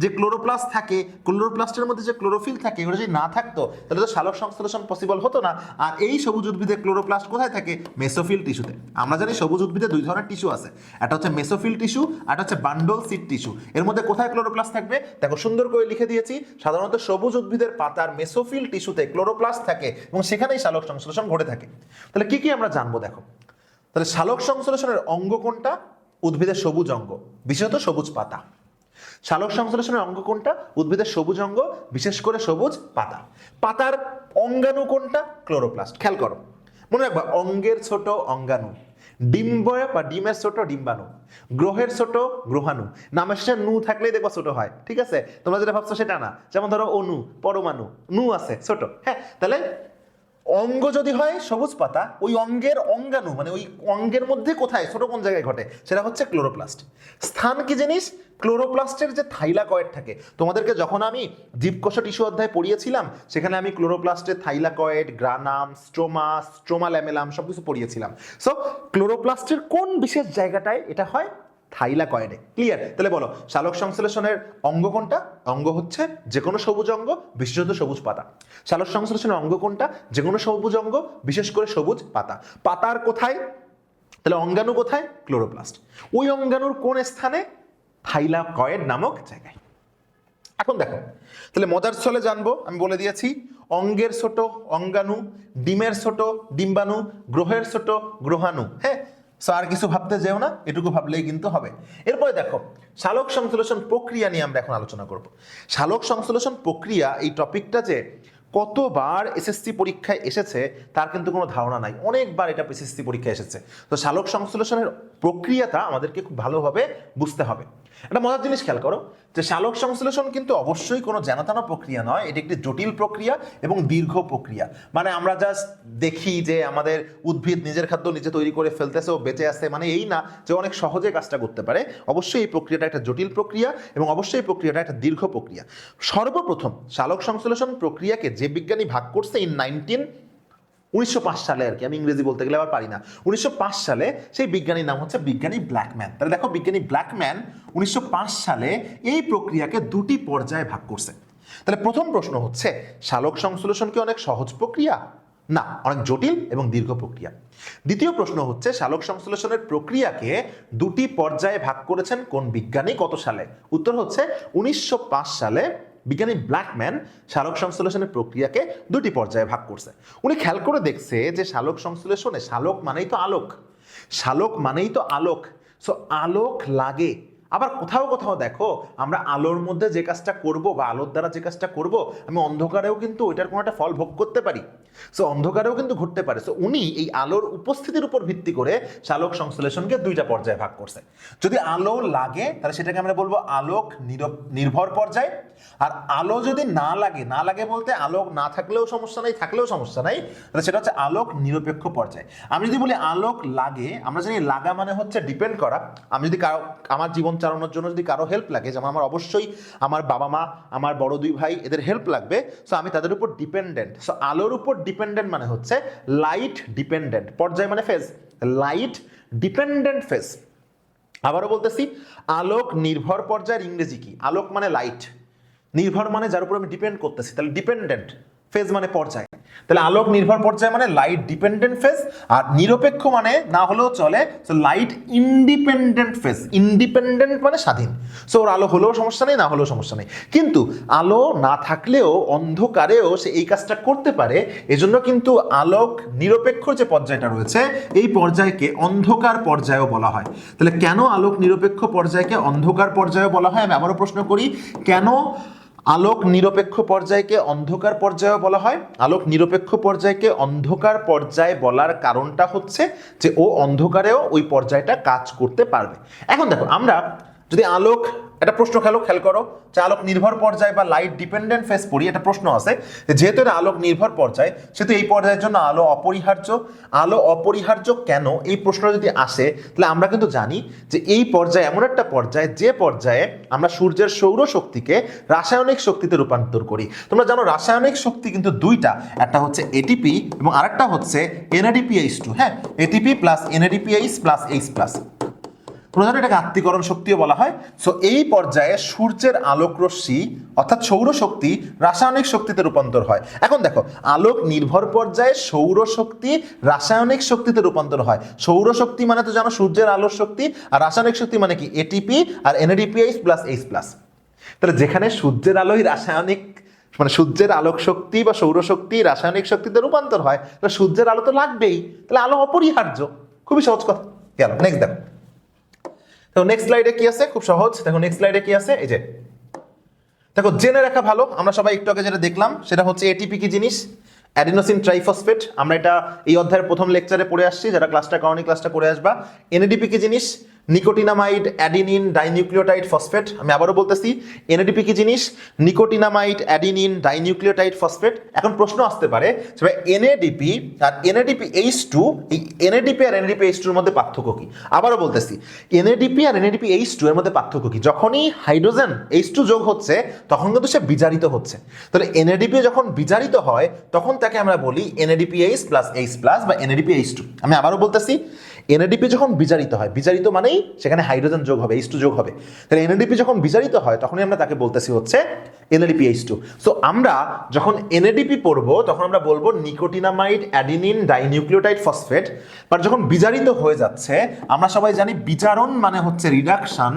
যে ক্লোরোপ্লাস্ট থাকে, ক্লোরোপ্লাস্টের মধ্যে যে ক্লোরোফিল থাকে, ওটা যদি না থাকতো তাহলে তো সালোক সংশ্লেষণ পসিবল হতো না। আর এই সবুজ উদ্ভিদে ক্লোরোপ্লাস্ট কোথায় থাকে? মেসোফিল টিস্যুতে। আমরা জানি সবুজ উদ্ভিদে দুই ধরনের টিস্যু আছে, একটা হচ্ছে মেসোফিল টিস্যু আর একটা হচ্ছে বান্ডল সিড টিস্যু। এর মধ্যে কোথায় ক্লোরোপ্লাস্ট থাকবে? দেখো সুন্দর করে লিখে দিয়েছি, সাধারণত সবুজ উদ্ভিদের পাতার মেসোফিল টিস্যুতে ক্লোরোপ্লাস্ট থাকে এবং সেখানেই সালোক সংশ্লেষণ ঘটে থাকে। তাহলে কি কি আমরা জানবো দেখো। তাহলে সালোক সংশ্লেষণের অঙ্গ কোনটা? উদ্ভিদের সবুজ অঙ্গ, বিশেষত সবুজ পাতা। সালোক সংশ্লেষণের অঙ্গ কোনটা? উদ্ভিদের সবুজ অঙ্গ, বিশেষ করে সবুজ পাতা। পাতার অঙ্গাণু কোনটা? ক্লোরোপ্লাস্ট। খেয়াল করো, মনে রাখবা, অঙ্গের ছোট অঙ্গাণু, ডিম্ব বা ডিমের ছোট ডিম্বাণু, গ্রহের ছোট গ্রহাণু। নামের শেষে নু থাকলেই দেখবা ছোট হয়, ঠিক আছে? তোমরা যেটা ভাবছো সেটা না। যেমন ধরো অণু, পরমাণু, নু আছে ছোট। হ্যাঁ, তাহলে অঙ্গ যদি হয় সবুজ পাতা, ওই অঙ্গের অঙ্গাণু মানে ওই অঙ্গের মধ্যে কোথায়, ছোট কোন জায়গায় ঘটে, সেটা হচ্ছে ক্লোরোপ্লাস্ট। স্থান কি জিনিস? ক্লোরোপ্লাস্টের যে থাইলাকয়েড থাকে, তোমাদেরকে যখন আমি জীবকোষ টিস্যু অধ্যায় পড়িয়েছিলাম, সেখানে আমি ক্লোরোপ্লাস্টের থাইলাকয়েড, গ্রানাম, স্ট্রোমা, স্ট্রোমা ল্যামেলাম সবকিছু পড়িয়েছিলাম। সো ক্লোরোপ্লাস্টের কোন বিশেষ জায়গাটায় এটা হয়? থাইলাকয়েডে। ক্লিয়ার? তাহলে বলো, সালোক সংশ্লেষণের অঙ্গ কোনটা? অঙ্গ হচ্ছে যে কোনো সবুজ অঙ্গ, বিশেষত সবুজ পাতা। সালোক সংশ্লেষণের অঙ্গ কোনটা? যে কোনো সবুজ অঙ্গ, বিশেষ করে সবুজ পাতা। পাতার কোথায়? তাহলে অঙ্গাণু কোথায়? ক্লোরোপ্লাস্ট। ওই অঙ্গাণুর কোন স্থানে? থাইলাকয়েড নামক জায়গায়। এখন দেখো, তাহলে মজার ছলে জানবো, আমি বলে দিয়েছি, অঙ্গের ছোট অঙ্গাণু, ডিমের ছোট ডিম্বাণু, গ্রহের ছোট গ্রহাণু। হ্যাঁ, আর কিছু ভাবতে যেও না, এটুকু ভাবলেই কিন্তু হবে। এরপরে দেখো, সালোক সংশ্লেষণ প্রক্রিয়া নিয়ে আমরা এখন আলোচনা করব। সালোক সংশ্লেষণ প্রক্রিয়া এই টপিকটা যে কতবার এসএসসি পরীক্ষায় এসেছে তার কিন্তু কোনো ধারণা নাই। অনেকবার এটা এসএসসি পরীক্ষায় এসেছে। তো সালোক সংশ্লেষণের প্রক্রিয়াটা আমাদেরকে খুব ভালোভাবে বুঝতে হবে। একটা মজার জিনিস খেয়াল করো, যে সালোক সংশ্লেষণ কিন্তু অবশ্যই কোনো জানাতানা প্রক্রিয়া নয়, এটি একটি জটিল প্রক্রিয়া এবং দীর্ঘ প্রক্রিয়া। মানে আমরা জাস্ট দেখি যে আমাদের উদ্ভিদ নিজের খাদ্য নিজে তৈরি করে ফেলতেছে ও বেঁচে আছে, মানে এই না যে অনেক সহজে কাজটা করতে পারে। অবশ্যই এই প্রক্রিয়াটা একটা জটিল প্রক্রিয়া এবং অবশ্যই এই প্রক্রিয়াটা একটা দীর্ঘ প্রক্রিয়া। সর্বপ্রথম সালোক সংশ্লেষণ প্রক্রিয়াকে যে বিজ্ঞানী ভাগ করছে 1905 সালে, আর কি, আমি ইংরেজি বলতে গেলে আবার পারি না, 1905 সালে, সেই বিজ্ঞানীর নাম হচ্ছে বিজ্ঞানী ব্ল্যাকম্যান। তাহলে দেখো, বিজ্ঞানী ব্ল্যাকম্যান 1905 সালে এই প্রক্রিয়াকে দুটি পর্যায়ে ভাগ করছে। তাহলে প্রথম প্রশ্ন হচ্ছে, সালোক সংশ্লেষণ কি অনেক সহজ প্রক্রিয়া? না, অনেক জটিল এবং দীর্ঘ প্রক্রিয়া। দ্বিতীয় প্রশ্ন হচ্ছে, সালোক সংশ্লেষণের প্রক্রিয়াকে দুটি পর্যায়ে ভাগ করেছেন কোন বিজ্ঞানী, কত সালে? উত্তর হচ্ছে 1905 সালে বিজ্ঞানী ব্ল্যাকম্যান সালোক সংশ্লেষণের প্রক্রিয়াকে দুটি পর্যায়ে ভাগ করছে। উনি খেয়াল করে দেখছে যে সালোক সংশ্লেষণে, সালোক মানেই তো আলোক, সালোক মানেই তো আলোক, সো আলোক লাগে। আবার কোথাও কোথাও দেখো, আমরা আলোর মধ্যে যে কাজটা করব বা আলোর দ্বারা যে কাজটা করব, আমি অন্ধকারেও কিন্তু ওইটার কোনো একটা ফল ভোগ করতে পারি। সো অন্ধকারেও কিন্তু ঘটতে পারে। সো উনি এই আলোর উপস্থিতির উপর ভিত্তি করে সালোক সংশ্লেষণকে দুইটা পর্যায়ে ভাগ করছে। যদি আলো লাগে তাহলে সেটাকে আমরা বলবো আলোক নির্ভর পর্যায়। আর আলো যদি না লাগে, না লাগে বলতে আলো না থাকলেও সমস্যা নাই, থাকলেও সমস্যা নাই, তাহলে সেটা হচ্ছে আলোক নিরপেক্ষ পর্যায়। আমি যদি বলি আলোক লাগে, আমরা জানি লাগা মানে হচ্ছে ডিপেন্ড করা। আমি যদি কারো, আমার জীবন চালানোর জন্য যদি কারো হেল্প লাগে, যেমন আমার অবশ্যই আমার বাবা মা, আমার বড় দুই ভাই, এদের হেল্প লাগবে, সো আমি তাদের উপর ডিপেন্ডেন্ট। সো আলোর উপর ডিপেন্ডেন্ট মানে হচ্ছে লাইট ডিপেন্ডেন্ট পর্যায়, মানে ফেজ, লাইট ডিপেন্ডেন্ট ফেজ। আবারও বলতেছি, আলোক নির্ভর পর্যায়ের ইংরেজি কি? আলোক মানে লাইট, নির্ভর মানে যার উপর আমি ডিপেন্ড করতেছি, তাহলে ডিপেন্ডেন্ট, ফেজ মানে পর্যায়। তাহলে আলোক নির্ভর পর্যায় মানে লাইট ডিপেন্ডেন্ট ফেজ, আর নিরপেক্ষ মানে না হলেও চলে, so light independent phase. Independent মানে স্বাধীন। সো ওর আলো হলেও সমস্যা নেই, না হলেও সমস্যা নেই, কিন্তু আলো না থাকলেও অন্ধকারেও সে এই কাজটা করতে পারে। এজন্য কিন্তু আলোক নিরপেক্ষ যে পর্যায়টা রয়েছে, এই পর্যায়কে অন্ধকার পর্যায়ও বলা হয়। তাহলে কেন আলোক নিরপেক্ষ পর্যায়কে অন্ধকার পর্যায়ও বলা হয়? আমি আবারও প্রশ্ন করি, কেন আলোক নিরপেক্ষ পর্যায়কে অন্ধকার পর্যায়ে বলা হয়? আলোক নিরপেক্ষ পর্যায়কে অন্ধকার পর্যায় বলার কারণটা হচ্ছে যে ও অন্ধকারেও ওই পর্যায়টা কাজ করতে পারবে। এখন দেখো, আমরা যদি আলোক একটা প্রশ্ন খেয়াল করো যে আলোক নির্ভর পর্যায় বা লাইট ডিপেন্ডেন্ট ফেজ পড়ি, একটা প্রশ্ন আছে যে যেহেতু এটা আলোক নির্ভর পর্যায় সেহেতু এই পর্যায়ের জন্য আলো অপরিহার্য। আলো অপরিহার্য কেন, এই প্রশ্নটা যদি আসে তাহলে আমরা কিন্তু জানি যে এই পর্যায়ে এমন একটা পর্যায় যে পর্যায়ে আমরা সূর্যের সৌরশক্তিকে রাসায়নিক শক্তিতে রূপান্তর করি। তোমরা জানো রাসায়নিক শক্তি কিন্তু দুইটা, একটা হচ্ছে এটিপি এবং আরেকটা হচ্ছে NADPH2। হ্যাঁ, ATP plus NADPH plus H plus, তোমরা জানো এটাকে আত্তীকরণ শক্তিও বলা হয়। সো এই পর্যায়ে সূর্যের আলোক রশ্মি অর্থাৎ সৌরশক্তি রাসায়নিক শক্তিতে রূপান্তর হয়। এখন দেখো আলোক নির্ভর পর্যায়ে সৌরশক্তি রাসায়নিক শক্তিতে রূপান্তর হয়। সৌরশক্তি মানে তো জানো সূর্যের আলোর শক্তি, আর রাসায়নিক শক্তি মানে কি এটিপি আর NADPH প্লাস H প্লাস। তাহলে যেখানে সূর্যের আলোই রাসায়নিক মানে সূর্যের আলোক শক্তি বা সৌরশক্তি রাসায়নিক শক্তিতে রূপান্তর হয়, তাহলে সূর্যের আলো তো লাগবেই, তাহলে আলো অপরিহার্য। খুবই সহজ কথা গেল। নেক্সট দেখো, নেক্সট স্লাইডে কি আছে, খুব সহজ। দেখো নেক্সট স্লাইডে কি আছে, এই যে দেখো জেনে রাখা ভালো, আমরা সবাই একটু আগে যেটা দেখলাম সেটা হচ্ছে এটিপি কি জিনিস, অ্যাডিনোসিন ট্রাইফসফেট। আমরা এটা এই অধ্যায়ের প্রথম লেকচারে পড়ে আসছি, যারা ক্লাসটা করনি ক্লাসটা করে আসবা। NADP কি জিনিস, নিকোটিনামাইড অ্যাডিনিন ডাইনিউক্লিওটাইড ফসফেট। আমি আবারও বলতেছি NADP কি জিনিস, নিকোটিনামাইড অ্যাডিনিন ডাইনিউক্লিওটাইড ফসফেট। এখন প্রশ্ন আসতে পারে যে ভাই NADP আর NADPH2, এই NADP আর NADPH2 এর মধ্যে পার্থক্য কি? আবারও বলতেছি NADP আর NADPH2 এর মধ্যে পার্থক্য কি? যখনই হাইড্রোজেন H2 যোগ হচ্ছে তখন কিন্তু সে বিজারিত হচ্ছে। তাহলে NADP যখন বিজারিত হয় তখন তাকে আমরা বলি NADPH প্লাস H প্লাস বা NADPH2। আমি আবারও বলতেছি NADP যখন বিজারিত হয়, বিজারিত মানেই সেখানে হাইড্রোজেন যোগ হবে, H2 যোগ হবে। তাহলে NADP যখন বিজারিত হয় তখনই আমরা তাকে বলতেছি হচ্ছে NADPH2। সো আমরা যখন NADP পড়বো তখন আমরা বলবো nicotinamide adenine dinucleotide phosphate. But যখন বিজারিত হয়ে যাচ্ছে, আমরা সবাই জানি বিজারণ মানে হচ্ছে রিডাকশন,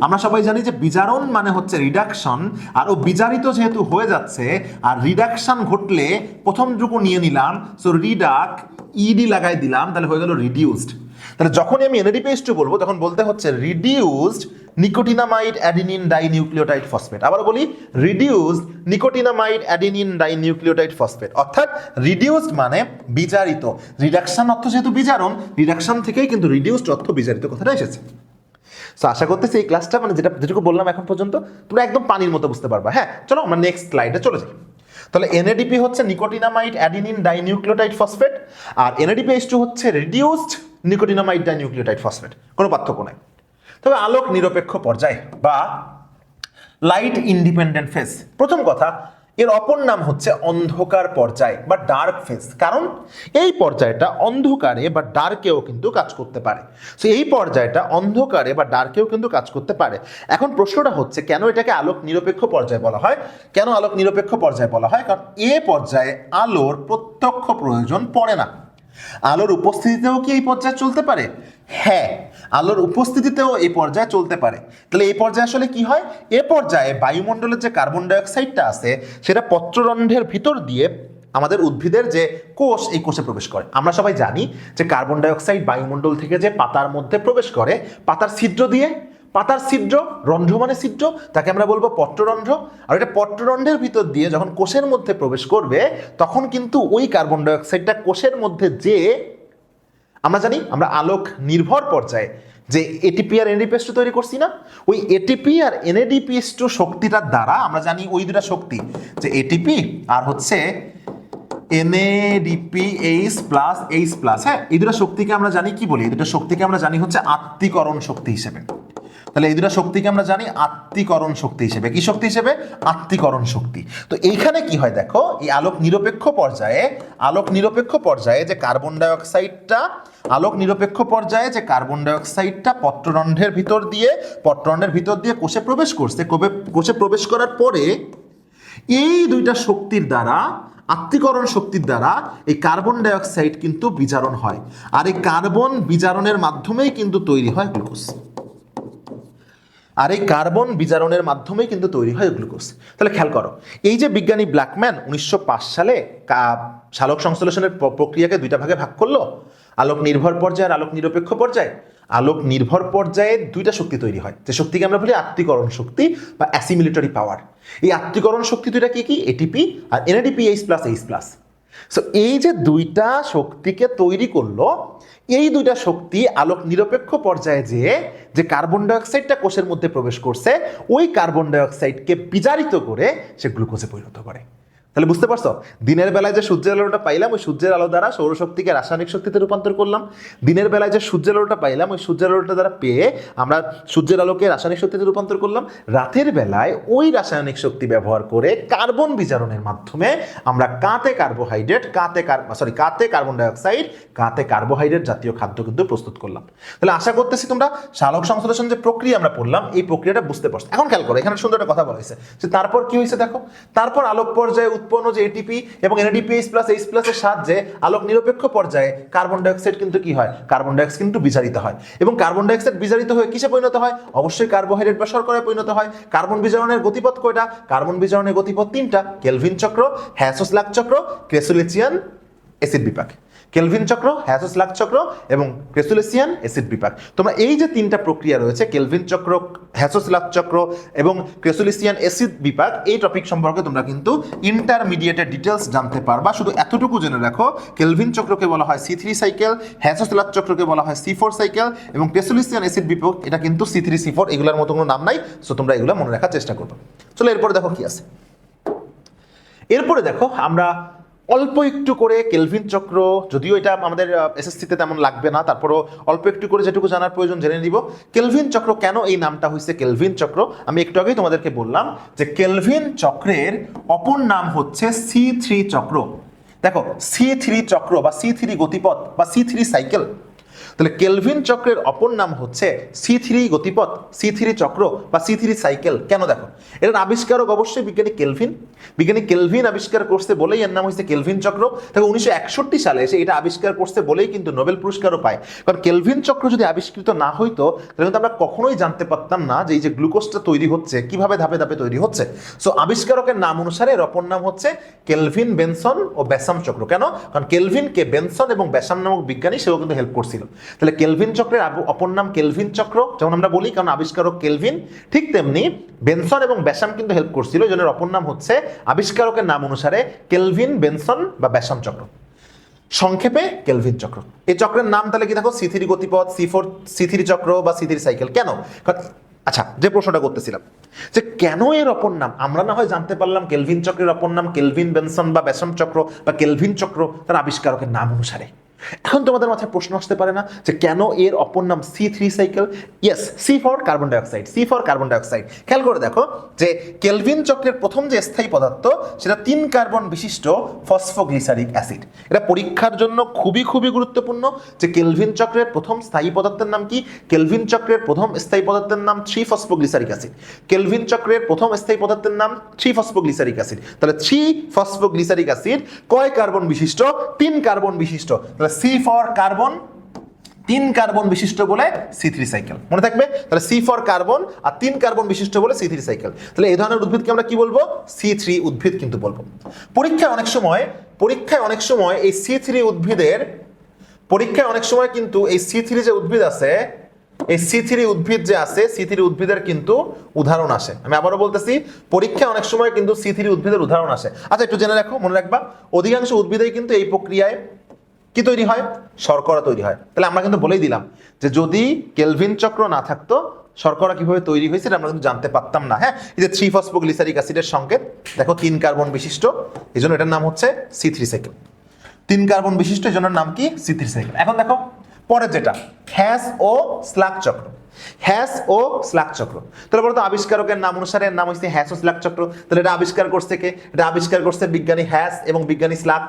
আমরা সবাই জানি যে বিজারণ মানে হচ্ছে রিডাকশন। আর ও বিজারিত যেহেতু হয়ে যাচ্ছে আর রিডাকশন ঘটলে প্রথমটুকু নিয়ে নিলাম, সো রিডাক ইডি লাগাই দিলাম, তাহলে হয়ে গেল রিডিউসড। তাহলে যখনই আমি NADPH2 বলবো তখন বলতে হচ্ছে reduced nicotinamide adenine dinucleotide phosphate. আবার বলি reduced nicotinamide adenine dinucleotide phosphate. অর্থাৎ রিডিউসড মানে বিজারিত, রিডাকশন অর্থ যেহেতু বিজারণ, রিডাকশন থেকেই কিন্তু রিডিউসড অর্থ বিজারিত কথাটা এসেছে। সো আশা করতেছি এই ক্লাসটা মানে যেটুকু বললাম এখন পর্যন্ত তোমরা একদম পানির মতো বুঝতে পারবা। হ্যাঁ, চলো আমরা নেক্সট স্লাইডে চলে যাই। তাহলে NADP হচ্ছে নিকোটিনামাইড অ্যাডিনিন ডাইনিউক্লিওটাইড ফসফেট আর NADPH2 হচ্ছে রিডিউসড নিকোটিনামাইড ডাইনিউক্লিওটাইড ফসফেট, কোনো পার্থক্য নাই। তবে আলোক নিরপেক্ষ পর্যায় বা লাইট ইন্ডিপেন্ডেন্ট ফেজ, প্রথম কথা এর অপর নাম হচ্ছে অন্ধকার পর্যায় বা ডার্ক ফেজ, কারণ এই পর্যায়টা অন্ধকারে বা ডার্কেও কিন্তু কাজ করতে পারে। সো এই পর্যায়টা অন্ধকারে বা ডার্কেও কিন্তু কাজ করতে পারে। এখন প্রশ্নটা হচ্ছে কেন এটাকে আলোক নিরপেক্ষ পর্যায় বলা হয়? কেন আলোক নিরপেক্ষ পর্যায় বলা হয়? কারণ এ পর্যায়ে আলোর প্রত্যক্ষ প্রয়োজন পড়ে না। আলোর উপস্থিতিতেও কি এই পর্যায়ে চলতে পারে? হ্যাঁ, আলোর উপস্থিতিতেও এই পর্যায়ে চলতে পারে। তাহলে এই পর্যায়ে আসলে কি হয়? এ পর্যায়ে বায়ুমণ্ডলের যে কার্বন ডাইঅক্সাইডটা আছে সেটা পত্ররন্ধ্রের ভিতর দিয়ে আমাদের উদ্ভিদের যে কোষ, এই কোষে প্রবেশ করে। আমরা সবাই জানি যে কার্বন ডাইঅক্সাইড বায়ুমণ্ডল থেকে যে পাতার মধ্যে প্রবেশ করে পাতার ছিদ্র দিয়ে, পাতার ছিদ্র, রন্ধ্র মানে ছিদ্র, তাকে আমরা বলবো পত্ররন্ধ্র। আর এটা পত্ররন্ধ্রের ভিতর দিয়ে যখন কোষের মধ্যে প্রবেশ করবে তখন কিন্তু ওই কার্বন ডাইঅক্সাইডটা কোষের মধ্যে যে আমরা জানি আমরা আলোক নির্ভর পর্যায়ে যে এটিপি আর NADPH2 তৈরি করছি না, ওই এটিপি আর NADPH2 শক্তিটার দ্বারা আমরা জানি ওই দুটা শক্তি যে এটিপি আর হচ্ছে NADPH প্লাস H প্লাস। হ্যাঁ, এই দুটা শক্তিকে আমরা জানি কি বলি? এই দুটা শক্তিকে আমরা জানি হচ্ছে আত্তীকরণ শক্তি হিসেবে। তাহলে এই দুটা শক্তিকে আমরা জানি আত্তীকরণ শক্তি হিসেবে। কি শক্তি হিসেবে? আত্তীকরণ শক্তি। তো এইখানে কি হয় দেখো, এই আলোক নিরপেক্ষ পর্যায়ে যে কার্বন ডাইঅক্সাইডটা পত্ররন্ধ্রের ভিতর দিয়ে কোষে প্রবেশ করছে, কোষে প্রবেশ করার পরে এই দুইটা শক্তির দ্বারা, আত্তীকরণ শক্তির দ্বারা এই কার্বন ডাইঅক্সাইড কিন্তু বিজারণ হয়। আর এই কার্বন বিজারণের মাধ্যমেই কিন্তু তৈরি হয় গ্লুকোজ। তাহলে খেয়াল করো, এই যে বিজ্ঞানী ব্ল্যাকম্যান 1905 সালে সালোক সংশ্লেষণের প্রক্রিয়াকে দুইটা ভাগে ভাগ করলো, আলোক নির্ভর পর্যায়ে আর আলোক নিরপেক্ষ পর্যায়ে। আলোক নির্ভর পর্যায়ে দুইটা শক্তি তৈরি হয়, যে শক্তিকে আমরা বলি আত্তীকরণ শক্তি বা অ্যাসিমিলেটরি পাওয়ার। এই আত্তীকরণ শক্তি দুইটা কি কি? এটিপি আর NADPH plus H plus. So এই যে দুইটা শক্তিকে তৈরি করলো, এই দুইটা শক্তি আলোক নিরপেক্ষ পর্যায়ে যে কার্বন ডাইঅক্সাইডটা কোষের মধ্যে প্রবেশ করছে, ওই কার্বন ডাইঅক্সাইডকে বিজারিত করে সে গ্লুকোজে পরিণত করে। তাহলে বুঝতে পারছো, দিনের বেলায় যে সূর্যের আলোটা পাইলাম, ওই সূর্যের আলো দ্বারা সৌরশক্তিকে রাসায়নিক শক্তিতে রূপান্তর করলাম। দিনের বেলায় যে সূর্যের আলোটা পাইলাম, ওই সূর্যের আলোটা দ্বারা পেয়ে আমরা সূর্যের আলোকে রাসায়নিক শক্তিতে রূপান্তর করলাম। রাতের বেলায় ওই রাসায়নিক শক্তি ব্যবহার করে কার্বন বিজারণের মাধ্যমে আমরা কাতে কার্বন ডাইঅক্সাইড, কাতে কার্বোহাইড্রেট জাতীয় খাদ্য কিন্তু প্রস্তুত করলাম। তাহলে আশা করতেছি তোমরা সালোক সংশ্লেষণ যে প্রক্রিয়া আমরা পড়লাম, এই প্রক্রিয়াটা বুঝতে পারছো। এখন খেয়াল করো, এখানে সুন্দর একটা কথা বলা হয়েছে যে তারপর কি হয়েছে দেখো, তারপর আলোক পর্যায়ে উৎপন্ন যে এটিপি এবং NADPH প্লাস H প্লাসের সাহায্যে আলোক নিরপেক্ষ পর্যায়ে কার্বন ডাইঅক্সাইড কিন্তু কি হয়, কার্বন ডাইঅক্সাইড কিন্তু বিজারিত হয়। এবং কার্বন ডাইঅক্সাইড বিজারিত হয়ে কিসে পরিণত হয়, অবশ্যই কার্বোহাইড্রেট বা শর্করায় পরিণত হয়। কার্বন বিজারণের গতিপথ কয়টা, কার্বন বিজারণের গতিপথ 3টা, কেলভিন চক্র, হ্যাসো-স্লাক চক্র, ক্রেসুলিচিয়ান অ্যাসিড বিপাক। কেলভিন চক্র, হ্যাসো-স্লাক চক্র এবং ক্রেসুলিচিয়ান অ্যাসিড বিপাক। তোমরা এই যে 3টা প্রক্রিয়া রয়েছে, কেলভিন চক্র, হ্যাসো-স্লাক চক্র এবং ক্রেসুলিচিয়ান অ্যাসিড বিপাক, এই টপিক সম্পর্কে তোমরা কিন্তু ইন্টারমিডিয়েটের ডিটেলস জানতে পারবা। শুধু এতটুকু জেনে রাখো, কেলভিন চক্রকে বলা হয় C3 সাইকেল, হ্যাসো-স্লাক চক্রকে বলা হয় C4 সাইকেল এবং ক্রেসুলিচিয়ান অ্যাসিড বিপাক এটা কিন্তু C3 C4, এগুলোর মতো কোনো নাম নাই। সো তোমরা এগুলো মনে রাখার চেষ্টা করবে। চলো এরপরে দেখো কি আছে। এরপরে দেখো আমরা অল্প একটু করে কেলভিন চক্র, যদিও এটা আমাদের এসএসসিতে তেমন লাগবে না, তারপরও অল্প একটু করে যেটুকু জানার প্রয়োজন জেনে নিব। কেলভিন চক্র কেন এই নামটা হয়েছে কেলভিন চক্র, আমি একটু আগেই তোমাদেরকে বললাম যে কেলভিন চক্রের অপর নাম হচ্ছে C3 চক্র। দেখো C3 চক্র বা C3 গতিপথ বা C3 সাইকেল। তাহলে কেলভিন চক্রের অপর নাম হচ্ছে C3 গতিপথ, C3 চক্র বা C3 সাইকেল। কেন দেখো, এটার আবিষ্কারক অবশ্যই বিজ্ঞানী কেলভিন আবিষ্কার করছে বলেই এর নাম হচ্ছে কেলভিন চক্র। দেখো 1961 সালে এসে এটা আবিষ্কার করছে বলেই কিন্তু নোবেল পুরস্কারও পায়। কারণ কেলভিন চক্র যদি আবিষ্কৃত না হইতো তাহলে কিন্তু আমরা কখনোই জানতে পারতাম না যে এই যে গ্লুকোজটা তৈরি হচ্ছে কিভাবে ধাপে ধাপে তৈরি হচ্ছে। সো আবিষ্কারকের নাম অনুসারে এর অপর নাম হচ্ছে কেলভিন বেনসন ও ব্যাসাম চক্র। কেন, কারণ কেলভিনকে বেনসন এবং ব্যাসাম নামক বিজ্ঞানী সেও কিন্তু হেল্প করছিল। তাহলে কেলভিন চক্রের অপর নাম কেলভিন চক্র, যেমন আমরা বলি কারণ আবিষ্কারক কেলভিন, ঠিক তেমনি বেনসন এবং ব্যাসাম কিন্তু হেল্প করছিল, এই জন্য অপর নাম হচ্ছে আবিষ্কারকের নাম অনুসারে কেলভিন বেনসন বা ব্যাসাম চক্র, সংক্ষেপে কেলভিন চক্র। এই চক্রের নাম তাহলে কি দেখো, C3 গতিপথ, C3 চক্র বা C3 সাইকেল। কেন, আচ্ছা যে প্রশ্নটা করতেছিলাম যে কেন এর অপর নাম, আমরা না হয় জানতে পারলাম কেলভিন চক্রের অপর নাম কেলভিন বেনসন বা ব্যাসাম চক্র বা কেলভিন চক্র তার আবিষ্কারকের নাম অনুসারে। এখন তোমাদের মাথায় প্রশ্ন আসতে পারে না যে কেন এর অপর নাম C3 cycle? Yes, C for carbon dioxide. খেয়াল করে দেখো যে কেলভিন চক্রের প্রথম যে স্থায়ী পদার্থ সেটা 3 কার্বন বিশিষ্ট ফসফোগ্লিসারিক অ্যাসিড। এটা পরীক্ষার জন্য খুবই গুরুত্বপূর্ণ যে কেলভিন চক্রের প্রথম স্থায়ী পদার্থের নাম কি। কেলভিন চক্রের প্রথম স্থায়ী পদার্থের নাম 3 ফসফোগ্লিসারিক অ্যাসিড। কেলভিন চক্রের প্রথম স্থায়ী পদার্থের নাম 3 ফসফোগ্লিসারিক অ্যাসিড। তাহলে 3 ফসফোগ্লিসারিক অ্যাসিড কয় কার্বন বিশিষ্ট? 3 কার্বন বিশিষ্ট। তাহলে C ফর কার্বন, 3 কার্বন বিশিষ্ট বলে C3 সাইকেল, মনে থাকবে। তাহলে C ফর কার্বন আর 3 কার্বন বিশিষ্ট বলে C3 সাইকেল। তাহলে এই ধরনের উদ্ভিদকে আমরা কি বলবো? C3 উদ্ভিদ কিন্তু বলবো। পরীক্ষায় অনেক সময় এই C3 উদ্ভিদের কিন্তু এই C3 যে উদ্ভিদ আছে, এই C3 উদ্ভিদ যে আছে, C3 উদ্ভিদের কিন্তু উদাহরণ আসে। আমি আবারও বলতেছি, পরীক্ষায় অনেক সময় কিন্তু C3 উদ্ভিদের উদাহরণ আসে। আচ্ছা একটু জেনে রাখো, মনে রাখবা অধিকাংশ উদ্ভিদেই কিন্তু এই প্রক্রিয়ায় কি তৈরি হয়? শর্করা তৈরি হয়। তাহলে আমরা কিন্তু বলেই দিলাম যে যদি কেলভিন চক্র না থাকতো শর্করা কিভাবে তৈরি হয়েছে আমরা কিন্তু জানতে পারতাম না। হ্যাঁ, এই যে 3 ফসফোগ্লিসারিক অ্যাসিডের সংকেত দেখো 3 কার্বন বিশিষ্ট, এই জন্য এটার নাম হচ্ছে C3 সাইকেল। 3 কার্বন বিশিষ্ট, এই জন্য নাম কি? C3 cycle. এখন দেখো পরের যেটা হ্যাস-ও-স্লাক চক্র। তাহলে বলতো আবিষ্কারকের নাম অনুসারে নাম হচ্ছে হ্যাসো-স্লাক চক্র। তাহলে এটা আবিষ্কার করছে কে? এটা আবিষ্কার করছে বিজ্ঞানী হ্যাস এবং বিজ্ঞানী স্লাক।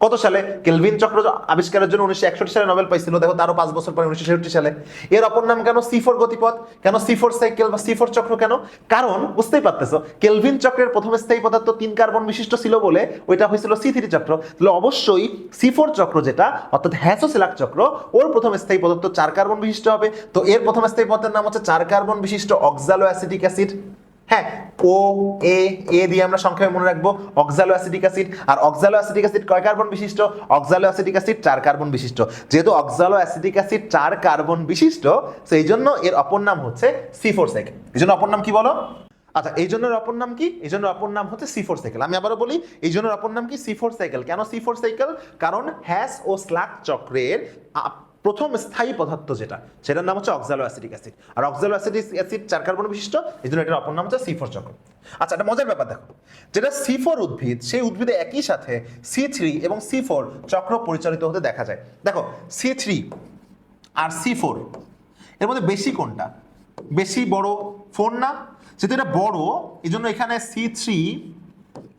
কত সালে? কেলভিন চক্র আবিষ্কারের জন্য 1961 সালে নোবেল পাইছিল। দেখো তারও 5 বছর পরে 1966 সালে। এর অপর নাম কেন? C4 গতিপথ। কেন C4 সাইকেল বা C4 চক্র কেন? কারণ বুঝতেই পারতেছো কেলভিন চক্রের প্রথম স্থায়ী পদার্থ 3 কার্বন বিশিষ্ট ছিল বলে ওইটা হয়েছিল C3 চক্র। তাহলে অবশ্যই C4 চক্র যেটা অর্থাৎ হ্যাসো-স্লাক চক্র, ওর প্রথম স্থায়ী পদার্থ 4 কার্বন বিশিষ্ট হবে। তো এর প্রথম স্থায়ী পদার্থের নাম হচ্ছে 4 কার্বন বিশিষ্ট অক্সালো অ্যাসিটিক অ্যাসিড। হ্যাঁ, এ দিয়ে আমরা সংক্ষেপে মনে রাখবো অক্সালো অ্যাসিটিক অ্যাসিড। আর অক্সালো অ্যাসিটিক অ্যাসিড কয় কার্বন বিশিষ্ট? অক্সালো অ্যাসিটিক অ্যাসিড 4 কার্বন বিশিষ্ট। যেহেতু অক্সালো অ্যাসিটিক অ্যাসিড 4 কার্বন বিশিষ্ট, সেই জন্য এর অপর নাম হচ্ছে C4 সাইকেল। এই জন্য অপর নাম কি বলো? আচ্ছা, এই জন্য অপর নাম কি? এই জন্য অপর নাম হচ্ছে C4 সাইকেল। আমি আবারও বলি, এই জন্য অপর নাম কি? C4 cycle. কেন C4 সাইকেল? কারণ হ্যাশ ও স্লাগ চক্রের প্রথম স্থায়ী পদার্থ যেটা, সেটার নাম হচ্ছে অক্সালো অ্যাসিটিক অ্যাসিড। আর অক্সালো অ্যাসিড 4 কার্বন বিশিষ্ট, এই জন্য এটার অপর নাম হচ্ছে C4 চক্র। আচ্ছা, একটা মজার ব্যাপার দেখো, যেটা C4 উদ্ভিদ, সেই উদ্ভিদে একই সাথে C3 এবং C4 চক্র পরিচালিত হতে দেখা যায়। দেখো, C3 আর C4 এর মধ্যে বেশি কোনটা? বেশি বড় 4 না? যেহেতু এটা বড়, এই জন্য এখানে C3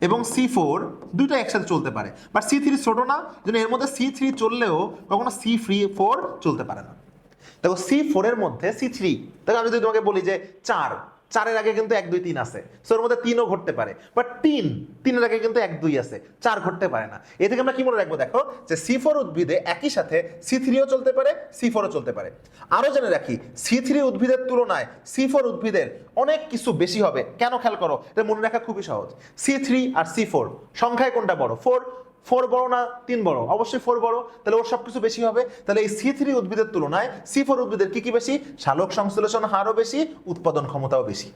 এবং C4 দুইটা একসাথে চলতে পারে, বাট C3 ছোট না, যেন এর মধ্যে C3 চললেও কখনো C4 চলতে পারে না। দেখো, C4 এর মধ্যে C3, দেখো আমি যদি তোমাকে বলি যে 4 এর আগে কিন্তু 1 2 3 আছে, সো এর মধ্যে 3ও ঘটতে পারে, বাট 3 এর আগে কিন্তু 1 2 আছে, 4 ঘটতে পারে না। এ থেকে আমরা কি মনে রাখবো? দেখো যে C4 উদ্ভিদে একই সাথে C3ও চলতে পারে, C4ও চলতে পারে। আরো জেনে রাখি, C3 উদ্ভিদের তুলনায় C4 উদ্ভিদের অনেক কিছু বেশি হবে। কেন? খেয়াল করো, এটা মনে রাখা খুবই সহজ। C3 আর C4 সংখ্যায় কোনটা বড়? 4 বড় না 3 বড়? অবশ্যই 4 বড়, তাহলে ওর সবকিছু বেশি হবে। তাহলে এই C3 উদ্ভিদের তুলনায় C4 উদ্ভিদের কি কি বেশি? সালোক সংশ্লেষণ হারও বেশি, উৎপাদন ক্ষমতাও বেশি।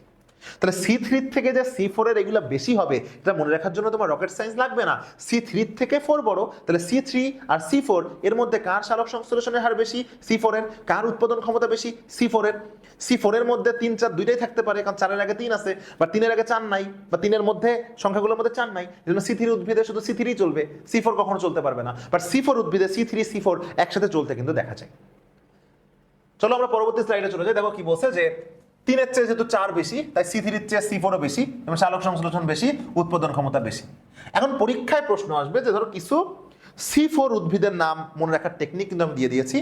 তাহলে C3 থেকে যে C4 এর এগুলো বেশি হবে, এটা মনে রাখার জন্য তোমার রকেট সায়েন্স লাগবে না। C3 থেকে 4 বড়, তাহলে C3 আর C4 এর মধ্যে কার সালোক সংশ্লেষণের হার বেশি? C4 এর। কার উৎপাদন ক্ষমতা বেশি? C4 এর। C4 এর মধ্যে 3 4 দুইটাই থাকতে পারে, কারণ 4 এর আগে 3 আছে, বা 3 এর আগে 4 নাই, বা 3 এর মধ্যে সংখ্যাগুলোর মধ্যে 4 নাই। এজন্য C3 উদ্ভিদে শুধু C3 চলবে, C4 কখনো চলতে পারবে না। বাট C4 উদ্ভিদে C3 C4 একসাথে চলতে কিন্তু দেখা যায়। চলো আমরা পরবর্তী স্লাইডে চলে যাই। দেখো কি বলছে যে 3 এর চেয়ে যেহেতু 4 বেশি, তাই C3 এর চেয়ে C4 ও বেশি, এবং সালোক সংশ্লেষণ বেশি, উৎপাদন ক্ষমতা বেশি। এখন পরীক্ষায় প্রশ্ন আসবে যে ধরো কিছু C4 উদ্ভিদের নাম মনে রাখার টেকনিক কিন্তু আমি দিয়ে দিয়েছি।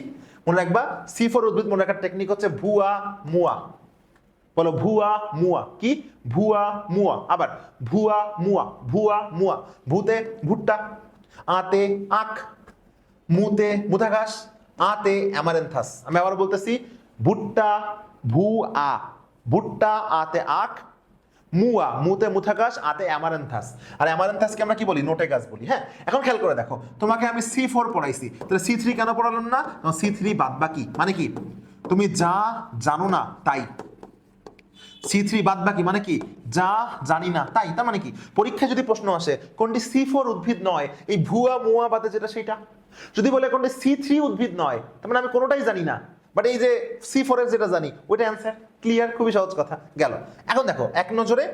মনে রাখবা, C4 উদ্ভিদ মনে রাখার টেকনিক হচ্ছে ভুয়া মুয়া। বলো ভুয়া মুয়া। কি? ভুয়া মুয়া। আবার ভুয়া মুয়া। ভুয়া মুয়া। ভূতে ভুট্টা, আতে আখ, মুতে মুথা ঘাস, আতে অ্যামারেন্থাস। আমি আবার বলতেছি, ভুট্টা ভুয়া, ভুট্টা আতে আখ, মুয়া মুতে মুথা ঘাস, আতে অ্যামারেন্থাস। আর অ্যামারেন্থাসকে আমরা কি বলি? নোটে গাছ বলি। হ্যাঁ, এখন খেয়াল করে দেখো, তোমাকে আমি C4 পড়াইছি, তাহলে C3 কেন পড়ালাম না? C3 বাদ বাকি, মানে কি? তুমি যা জানো না তাই। C3 বাদ বাকি মানে কি? যা জানি না তাই। তার মানে কি? পরীক্ষায় যদি প্রশ্ন আসে কোনটি C4 উদ্ভিদ নয়, এই ভুয়া মুয়া বাদে যেটা সেটা। যদি বলে কোনটি C3 উদ্ভিদ নয়, তার মানে আমি কোনোটাই জানি না, বাট এই যে C4 এর যেটা জানি ওইটা অ্যান্সার। ক্লিয়ার? খুবই সহজ কথা গেল। এখন দেখো, এক নজরে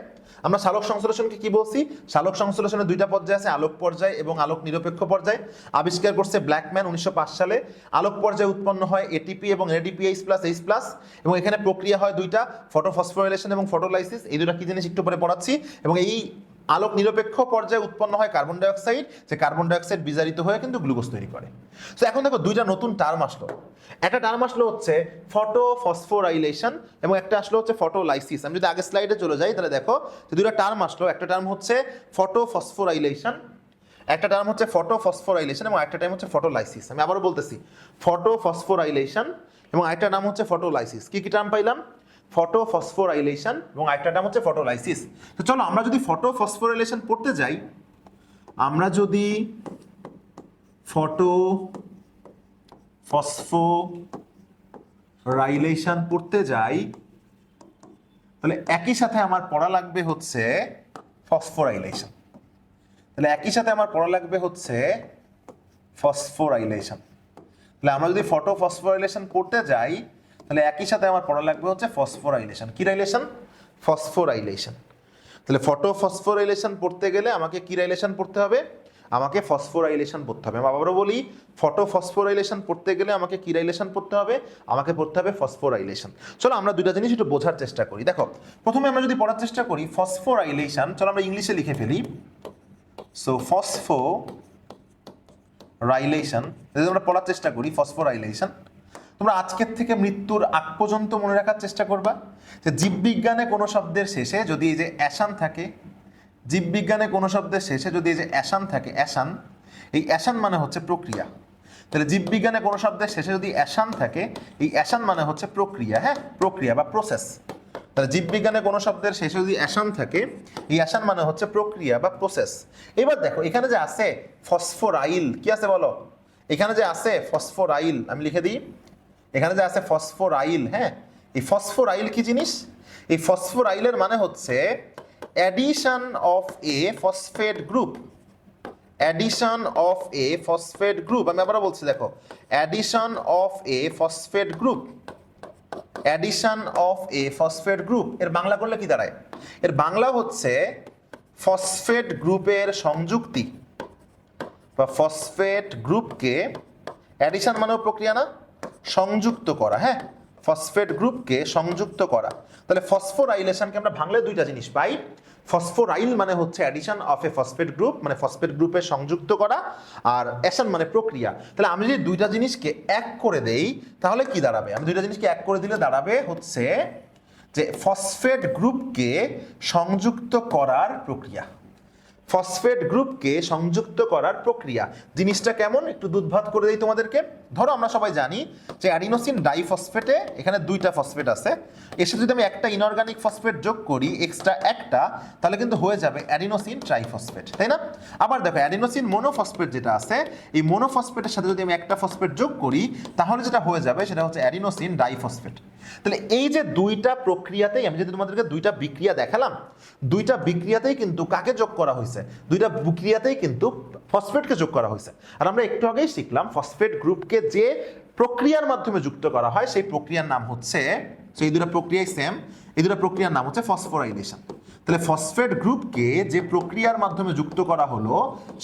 আমরা সালোক সংশ্লেষণকে কি বলছি? সালোক সংশ্লেষণের দুইটা পর্যায় আছে, আলোক পর্যায় এবং আলোক নিরপেক্ষ পর্যায়। আবিষ্কার করছে ব্ল্যাকম্যান 1905 সালে। আলোক পর্যায়ে উৎপন্ন হয় এটিপি এবং ADPH+H+, এবং এখানে প্রক্রিয়া হয় দুইটা, ফটোফসফোরাইলেশন এবং ফটোলাইসিস। এই দুটো কি জিনিস একটু পরে পড়াচ্ছি। এবং এই আলোক নিরপেক্ষ পর্যায়ে উৎপন্ন হয় কার্বন ডাইঅক্সাইড, যে কার্বন ডাইঅক্সাইড বিজারিত হয়ে কিন্তু গ্লুকোজ তৈরি করে। তো এখন দেখো, দুইটা নতুন টার্ম আসলো। একটা টার্ম আসলো হচ্ছে ফটোফসফোরাইলেশন, এবং একটা আসলো হচ্ছে ফটোলাইসিস। আমি যদি আগের স্লাইডে চলে যাই, তাহলে দেখো যে দুইটা টার্ম আসলো। একটা টার্ম হচ্ছে ফটোফসফোরাইলেশন, একটা টার্ম হচ্ছে ফটোফসফোরাইলেশন, এবং একটা টার্ম হচ্ছে ফটোলাইসিস। আমি আবারও বলতেছি, ফটোফসফোরাইলেশন এবং আরেকটা নাম হচ্ছে ফটোলাইসিস। কি কি টার্ম পাইলাম? ফটোফসফোরাইলেশন এবং আরেকটা নাম হচ্ছে ফটোলাইসিস। তো চলো আমরা যদি ফটোফসফোরাইলেশন পড়তে যাই, আমরা যদি ফসফোরাইলেশন পড়তে যাই, তাহলে একই সাথে আমার পড়া লাগবে হচ্ছে ফসফোরাইলেশন। তাহলে একই সাথে আমার পড়া লাগবে হচ্ছে ফসফোরাইলেশন। তাহলে আমরা যদি ফটোফসফোরাইলেশন পড়তে যাই, তাহলে একই সাথে আমার পড়া লাগবে হচ্ছে ফসফোরাইলেশন। কি রাইলেশন? ফসফোরাইলেশন। তাহলে ফটোফসফোরাইলেশন পড়তে গেলে আমাকে কি রাইলেশন পড়তে হবে? আমাকে ফসফোরাইলেশন পড়তে হবে। আমি আবারও বলি, ফটোফসফোরাইলেশন পড়তে গেলে আমাকে কি রাইলেশন পড়তে হবে? আমাকে পড়তে হবে ফসফোরাইলেশন। চলো আমরা দুইটা জিনিস একটু বোঝার চেষ্টা করি। দেখো, প্রথমে আমরা যদি পড়ার চেষ্টা করি ফসফোরাইলেশন, চলো আমরা ইংলিশে লিখে ফেলি। সো ফসফোরাইলেশন, যদি আমরা পড়ার চেষ্টা করি ফসফোরাইলেশন, তোমরা আজকের থেকে মৃত্যুর আগ পর্যন্ত মনে রাখার চেষ্টা করবা যে জীববিজ্ঞানে কোনো শব্দের শেষে যদি এই যে অ্যাশান থাকে, জীববিজ্ঞানে কোনো শব্দের শেষে যদি এই যে অ্যাশান থাকে, অ্যাশান, এই অ্যাশান মানে হচ্ছে প্রক্রিয়া। তাহলে জীববিজ্ঞানে কোনো শব্দের শেষে যদি অ্যাশান থাকে, এই অ্যাশান মানে হচ্ছে প্রক্রিয়া। হ্যাঁ, প্রক্রিয়া বা প্রসেস। তাহলে জীববিজ্ঞানে কোনো শব্দের শেষে যদি অ্যাশান থাকে, এই অ্যাশান মানে হচ্ছে প্রক্রিয়া বা প্রসেস। এবার দেখো, এখানে যে আছে ফসফোরাইল, কি আছে বলো? এখানে যে আছে ফসফোরাইল, আমি লিখে দিই, এখানে যে আছে ফসফোরাইল। হ্যাঁ, এই ফসফোরাইল কি জিনিস? এই ফসফোরাইলের মানে হচ্ছে addition of A phosphate group, addition of A phosphate group. আমি আবারও বলছি, দেখো, addition of A phosphate group, addition of A phosphate group. এর বাংলা করলে কি দাঁড়ায়? এর বাংলা হচ্ছে ফসফেট গ্রুপের সংযুক্তি, বা ফসফেট গ্রুপকে, অ্যাডিশন মানেও প্রক্রিয়া না, সংযুক্ত করা। হ্যাঁ, ফসফেট গ্রুপকে সংযুক্ত করা। তাহলে ফসফোরাইলেশনকে আমরা ভাঙলে দুইটা জিনিস পাই। ফসফোরাইল মানে হচ্ছে addition of A phosphate group, মানে ফসফেট গ্রুপে সংযুক্ত করা, আর অ্যাশন মানে প্রক্রিয়া। তাহলে আমি যদি দুইটা জিনিসকে এক করে দেই তাহলে কি দাঁড়াবে? আমি দুইটা জিনিসকে এক করে দিলে দাঁড়াবে হচ্ছে যে ফসফেট গ্রুপকে সংযুক্ত করার প্রক্রিয়া, ফসফেট গ্রুপকে সংযুক্ত করার প্রক্রিয়া। জিনিসটা কেমন একটু দুধভাত করে দিই তোমাদেরকে। ধরো আমরা সবাই জানি যে অ্যাডিনোসিন ডাইফসফেটে এখানে দুইটা ফসফেট আছে, এর সাথে যদি আমি একটা ইনঅর্গানিক ফসফেট যোগ করি এক্সট্রা একটা, তাহলে কিন্তু হয়ে যাবে অ্যাডিনোসিন ট্রাইফসফেট, তাই না? আবার দেখো অ্যাডিনোসিন মোনোফসফেট যেটা আছে, এই মোনোফসফেটের সাথে যদি আমি একটা ফসফেট যোগ করি তাহলে যেটা হয়ে যাবে সেটা হচ্ছে অ্যাডিনোসিন ডাইফসফেট। তাহলে এই যে দুইটা প্রক্রিয়াতেই আমি যদি তোমাদেরকে দুইটা বিক্রিয়া দেখালাম, দুইটা বিক্রিয়াতেই কিন্তু কাকে যোগ করা হয়েছে? দুইটা বিক্রিয়াতেই কিন্তু ফসফেটকে যোগ করা হয়েছে। আর আমরা একটু আগেই শিখলাম ফসফেট গ্রুপকে যে প্রক্রিয়ার মাধ্যমে যুক্ত করা হয় সেই প্রক্রিয়ার নাম হচ্ছে, এই দুটো প্রক্রিয়াই সেম, এই দুটো প্রক্রিয়ার নাম হচ্ছে ফসফোরাইলেশন। তাহলে ফসফেট গ্রুপকে যে প্রক্রিয়ার মাধ্যমে যুক্ত করা হলো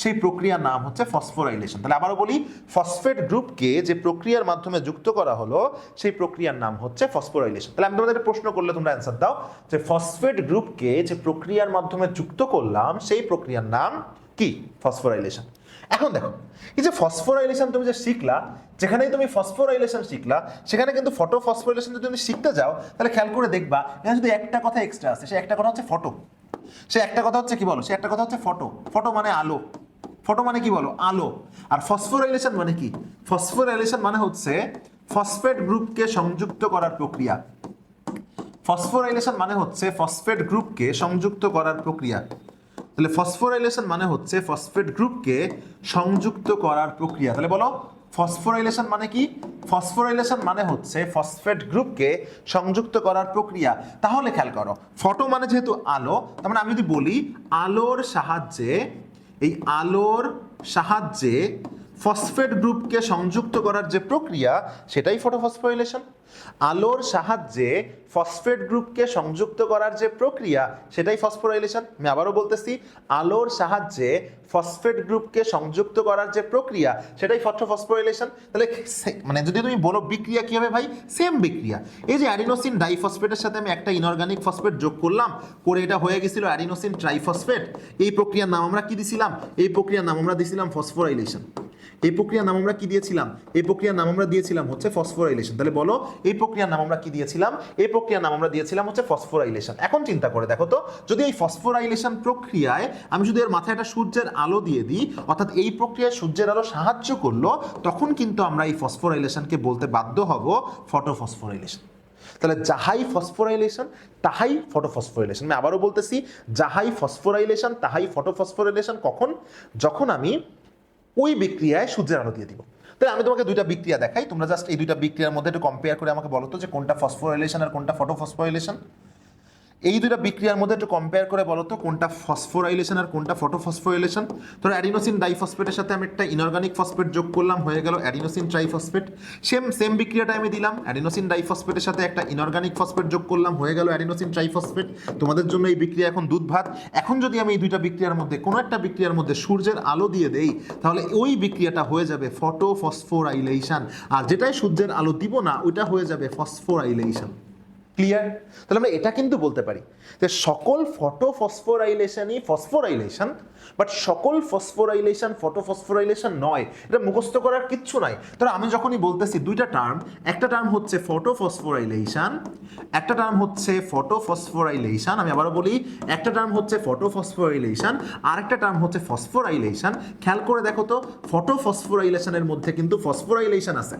সেই প্রক্রিয়ার নাম হচ্ছে ফসফোরাইলেশন। তাহলে আবারও বলি, ফসফেট গ্রুপকে যে প্রক্রিয়ার মাধ্যমে যুক্ত করা হলো সেই প্রক্রিয়ার নাম হচ্ছে ফসফোরাইলেশন। তাহলে আমি তোমাদের প্রশ্ন করলে তোমরা অ্যান্সার দাও যে ফসফেট গ্রুপকে যে প্রক্রিয়ার মাধ্যমে যুক্ত করলাম সেই প্রক্রিয়ার নাম কি? ফসফোরাইলেশন। এখন দেখো, এই যে ফসফোরাইলেশন তুমি যে শিখলা, যেখানেই তুমি ফসফোরাইলেশন শিখলা সেখানে কিন্তু ফটোফসফোরাইলেশন যদি তুমি শিখতে যাও তাহলে খেয়াল করে দেখবা এখানে যদি একটা কথা এক্সট্রা আছে, সে একটা কথা হচ্ছে ফটো। সে একটা কথা হচ্ছে কি বলো? সে একটা কথা হচ্ছে ফটো। ফটো মানে আলো, ফটো মানে কি বলো? আলো। আর ফসফোরাইলেশন মানে কি? ফসফোরাইলেশন মানে হচ্ছে ফসফেট গ্রুপকে সংযুক্ত করার প্রক্রিয়া। ফসফোরাইলেশন মানে হচ্ছে ফসফেট গ্রুপকে সংযুক্ত করার প্রক্রিয়া। তাহলে ফসফোরাইলেশন মানে হচ্ছে ফসফেট গ্রুপকে সংযুক্ত করার প্রক্রিয়া। তাহলে বলো ফসফোরাইলেশন মানে কি? ফসফোরাইলেশন মানে হচ্ছে ফসফেট গ্রুপকে সংযুক্ত করার প্রক্রিয়া। তাহলে খেয়াল করো, ফটো মানে যেহেতু আলো, তার মানে আমি যদি বলি আলোর সাহায্যে, এই আলোর সাহায্যে ফসফেট গ্রুপকে সংযুক্ত করার যে প্রক্রিয়া সেটাই ফটোফসফোরাইলেশন। আলোর সাহায্যে ফসফেট গ্রুপকে সংযুক্ত করার যে প্রক্রিয়া সেটাই ফসফোরাইলেশন। আমি আবারও বলতেছি, আলোর সাহায্যে ফসফেট গ্রুপকে সংযুক্ত করার যে প্রক্রিয়া সেটাই ফসফোরাইলেশন। তাহলে মানে যদি তুমি বলো বিক্রিয়া কি হবে ভাই? সেম বিক্রিয়া। এই যে অ্যাডিনোসিন ডাইফসফেটের সাথে আমি একটা ইনঅর্গানিক ফসফেট যোগ করলাম, করে এটা হয়ে গেছিল অ্যাডিনোসিন ট্রাইফসফেট। এই প্রক্রিয়ার নাম আমরা কি দিছিলাম? এই প্রক্রিয়ার নাম আমরা দিছিলাম ফসফোরাইলেশন। এই প্রক্রিয়ার নাম আমরা কি দিয়েছিলাম? এই প্রক্রিয়ার নাম আমরা দিয়েছিলাম হচ্ছে ফসফোরাইলেশন। তাহলে বলো এই প্রক্রিয়ার নাম আমরা কি দিয়েছিলাম? এই প্রক্রিয়ার নাম আমরা দিয়েছিলাম হচ্ছে ফসফোরাইলেশন। এখন চিন্তা করে দেখো তো, যদি এই ফসফোরাইলেশন প্রক্রিয়ায় আমি যদি এর মাথায় একটা সূর্যের আলো দিয়ে দিই, অর্থাৎ এই প্রক্রিয়ায় সূর্যের আলো সাহায্য করলো, তখন কিন্তু আমরা এই ফসফোরাইলেশনকে বলতে বাধ্য হব ফটোফসফোরাইলেশন। তাহলে যাহাই ফসফোরাইলেশন তাহাই ফটোফসফোরাইলেশন। আমি আবারও বলতেছি, যাহাই ফসফোরাইলেশন তাহাই ফটোফসফোরাইলেশন। কখন? যখন আমি ওই বিক্রিয়ায় সূর্যের আলো দিয়ে দিব। তাহলে আমি তোমাকে দুইটা বিক্রিয়া দেখাই, তোমরা জাস্ট এই দুইটা বিক্রিয়ার মধ্যে একটু কম্পেয়ার করে আমাকে বলো তো যে কোনটা ফসফোরাইলেশন আর কোনটা ফটোফসফোরাইলেশন। এই দুইটা বিক্রিয়ার মধ্যে একটু কম্পেয়ার করে বলো তো কোনটা ফসফোরাইলেশন আর কোনটা ফটোফসফোরাইলেশন। ধরো অ্যাডিনোসিন ডাইফসফেটের সাথে আমি একটা ইনঅর্গানিক ফসফেট যোগ করলাম, হয়ে গেল অ্যাডিনোসিন ট্রাইফসফেট। সেম বিক্রিয়াটা আমি দিলাম, অ্যাডিনোসিন ডাইফসফেটের সাথে একটা ইনঅর্গানিক ফসফেট যোগ করলাম, হয়ে গেল অ্যাডিনোসিন ট্রাইফসফেট। তোমাদের জন্য এই বিক্রিয়া এখন দুধ ভাত। এখন যদি আমি এই দুইটা বিক্রিয়ার মধ্যে কোনো একটা বিক্রিয়ার মধ্যে সূর্যের আলো দিয়ে দেই, তাহলে ওই বিক্রিয়াটা হয়ে যাবে ফটোফসফোরাইলেশন। আর যেটাই সূর্যের আলো দিব না ওইটা হয়ে যাবে ফসফোরাইলেশন। ক্লিয়ার? তাহলে আমরা এটা কিন্তু বলতে পারি যে সকল ফটোফসফোরাইলেশনই ফসফোরাইলেশন, বাট সকল ফসফোরাইলেশন ফটোফসফোরাইলেশন নয়। এটা মুখস্থ করার কিচ্ছু নাই। ধরো আমি যখনই বলতেছি দুইটা টার্ম, একটা টার্ম হচ্ছে ফটোফসফোরাইলেশন, একটা টার্ম হচ্ছে ফটোফসফোরাইলেশন। আমি আবারও বলি, একটা টার্ম হচ্ছে ফটোফসফোরাইলেশন, আরেকটা টার্ম হচ্ছে ফসফোরাইলেশন। খেয়াল করে দেখো তো, ফটোফসফোরাইলেশনের মধ্যে কিন্তু ফসফোরাইলেশন আছে।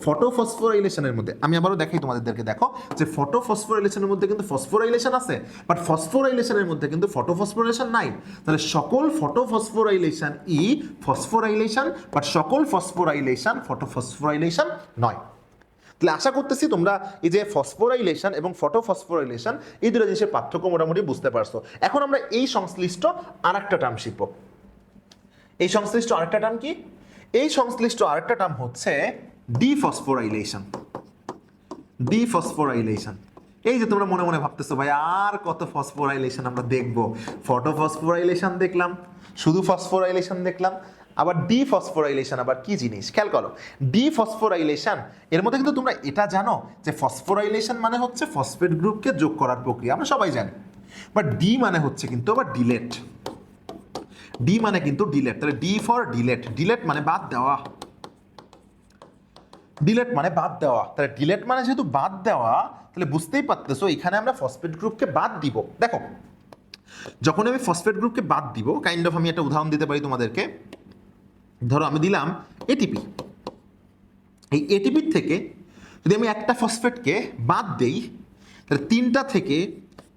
ফটোফসফোরাইলেশনের মধ্যে আমি আবারও দেখাই তোমাদেরকে, দেখো যে ফটোফসফোরাইলেশনের মধ্যে কিন্তু ফসফোরাইলেশন আছে, বাট ফসফোরাইলেশনের মধ্যে কিন্তু ফটোফসফোরাইলেশন নাই। তাহলে সকল ফটোফসফোরাইলেশন ফসফোরাইলেশন, বাট সকল ফসফোরাইলেশন ফটোফসফোরাইলেশন নয়। তাহলে আশা করতেছি তোমরা এই যে ফসফোরাইলেশন এবং ফটোফসফোরাইলেশন এই দুটো জিনিসের পার্থক্য মোটামুটি বুঝতে পারছো। এখন আমরা এই সংশ্লিষ্ট আরেকটা টার্ম শিখব। এই সংশ্লিষ্ট আরেকটা টার্ম কি? এই সংশ্লিষ্ট আরেকটা টার্ম হচ্ছে ডিফসফোরাইলেশন। ডিফসফোরাইলেশন, এই যে তোমরা মনে মনে ভাবতেছো ভাই আর কত ফসফোরাইলেশন আমরা দেখবো, ফটোফসফোরাইলেশন দেখলাম, শুধু ফসফোরাইলেশন দেখলাম, আবার ডিফসফোরাইলেশন আবার কি জিনিস খেয়াল করো। ডিফসফোরাইলেশন এর মধ্যে কিন্তু তোমরা এটা জানো যে ফসফোরাইলেশন মানে হচ্ছে ফসফেট গ্রুপকে যোগ করার প্রক্রিয়া, আমরা সবাই জানি। বাট ডি মানে হচ্ছে কিন্তু আবার ডিলেট। ডি মানে কিন্তু ডিলেট, তাহলে ডি ফর ডিলেট। ডিলেট মানে বাদ দেওয়া, ডিলেট মানে বাদ দেওয়া। তাহলে ডিলেট মানে যেহেতু বাদ দেওয়া, তাহলে বুঝতেই পারতেছো এখানে আমরা ফসফেট গ্রুপকে বাদ দিব। দেখো যখন আমি ফসফেট গ্রুপকে বাদ দিব, কাইন্ড অফ আমি একটা উদাহরণ দিতে পারি তোমাদেরকে। ধরো আমি দিলাম এটিপি। এই এটিপির থেকে যদি আমি একটা ফসফেটকে বাদ দেই, তাহলে তিনটা থেকে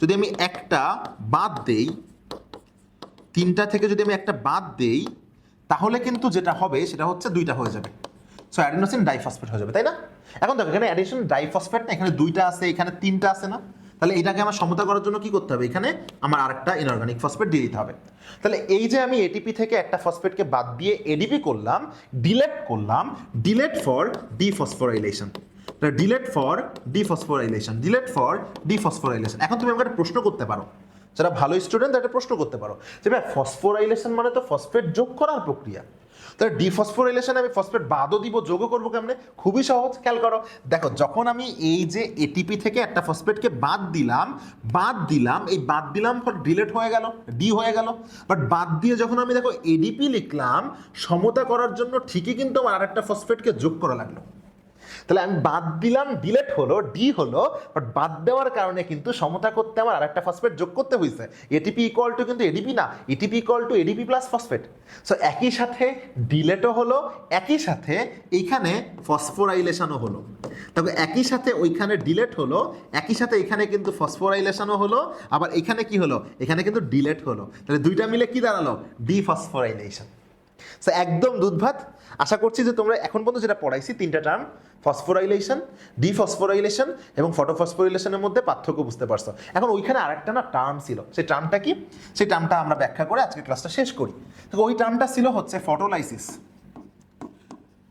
যদি আমি একটা বাদ দেই, তিনটা থেকে যদি আমি একটা বাদ দেই, তাহলে কিন্তু যেটা হবে সেটা হচ্ছে দুইটা হয়ে যাবে। সো অ্যাডিনোসিন ডাইফসফেট হয়ে যাবে, তাই না? এখন দেখো এখানে অ্যাডিনোসিন ডাইফসফেট না, এখানে দুইটা আছে, এখানে তিনটা আছে না? তাহলে এটাকে আমার সমতা করার জন্য কি করতে হবে? এখানে আমার আরেকটা ইনঅর্গানিক ফসফেট দিয়ে দিতে হবে। তাহলে এই যে আমি এটিপি থেকে একটা ফসফেটকে বাদ দিয়ে এডিপি করলাম, ডিলেট করলাম, delete for dephosphorylation. Delete for dephosphorylation, delete for dephosphorylation. এখন তুমি আমাকে একটা প্রশ্ন করতে পারো, যারা ভালো স্টুডেন্ট একটা প্রশ্ন করতে পারো যে ভাই ফসফোরাইলেশন মানে তো ফসফেট যোগ করার প্রক্রিয়া, তাহলে ডিফসফোরাইলেশনে আমি ফসফেট বাদও দিব, যোগও করবো কেমনে? খুবই সহজ, খেয়াল করো। দেখো যখন আমি এই যে এটিপি থেকে একটা ফসফেটকে বাদ দিলাম, এই বাদ দিলাম পর ডিলেট হয়ে গেল, ডি হয়ে গেল। বাট বাদ দিয়ে যখন আমি দেখো এডিপি লিখলাম, সমতা করার জন্য ঠিকই কিন্তু আমার আরেকটা ফসফেটকে যোগ করা লাগলো। তাহলে আমি বাদ দিলাম, ডিলেট হলো, ডি হলো, বাট বাদ দেওয়ার কারণে কিন্তু সমতা করতে আমার আরেকটা ফসফেট যোগ করতে হয়েছে। এটিপি ইকুয়াল টু কিন্তু এডিপি না, ATP equal to ADP plus phosphate. So একই সাথে ডিলেটও হলো, একই সাথে এইখানে ফসফোরাইলেশনও হলো। তবে একই সাথে ওইখানে ডিলেট হলো, একই সাথে এখানে কিন্তু ফসফোরাইলেশনও হলো, আবার এখানে কি হলো? এখানে কিন্তু ডিলেট হলো। তাহলে দুইটা মিলে কি দাঁড়ালো? ডিফসফোরাইলেশন। সো একদম দুধ ভাত। আশা করছি যে তোমরা এখন পর্যন্ত যেটা পড়াইছি তিনটা টার্ম, ফসফোরাইলেশন, ডিফসফোরাইলেশন এবং ফটোফসফোরাইলেশনের মধ্যে পার্থক্য বুঝতে পারছো। এখন ওইখানে আরেকটা না টার্ম ছিল, সেই টার্মটা কি? সেই টার্মটা আমরা ব্যাখ্যা করে আজকে ক্লাসটা শেষ করি। তো ওই টার্মটা ছিল হচ্ছে ফটোলাইসিস।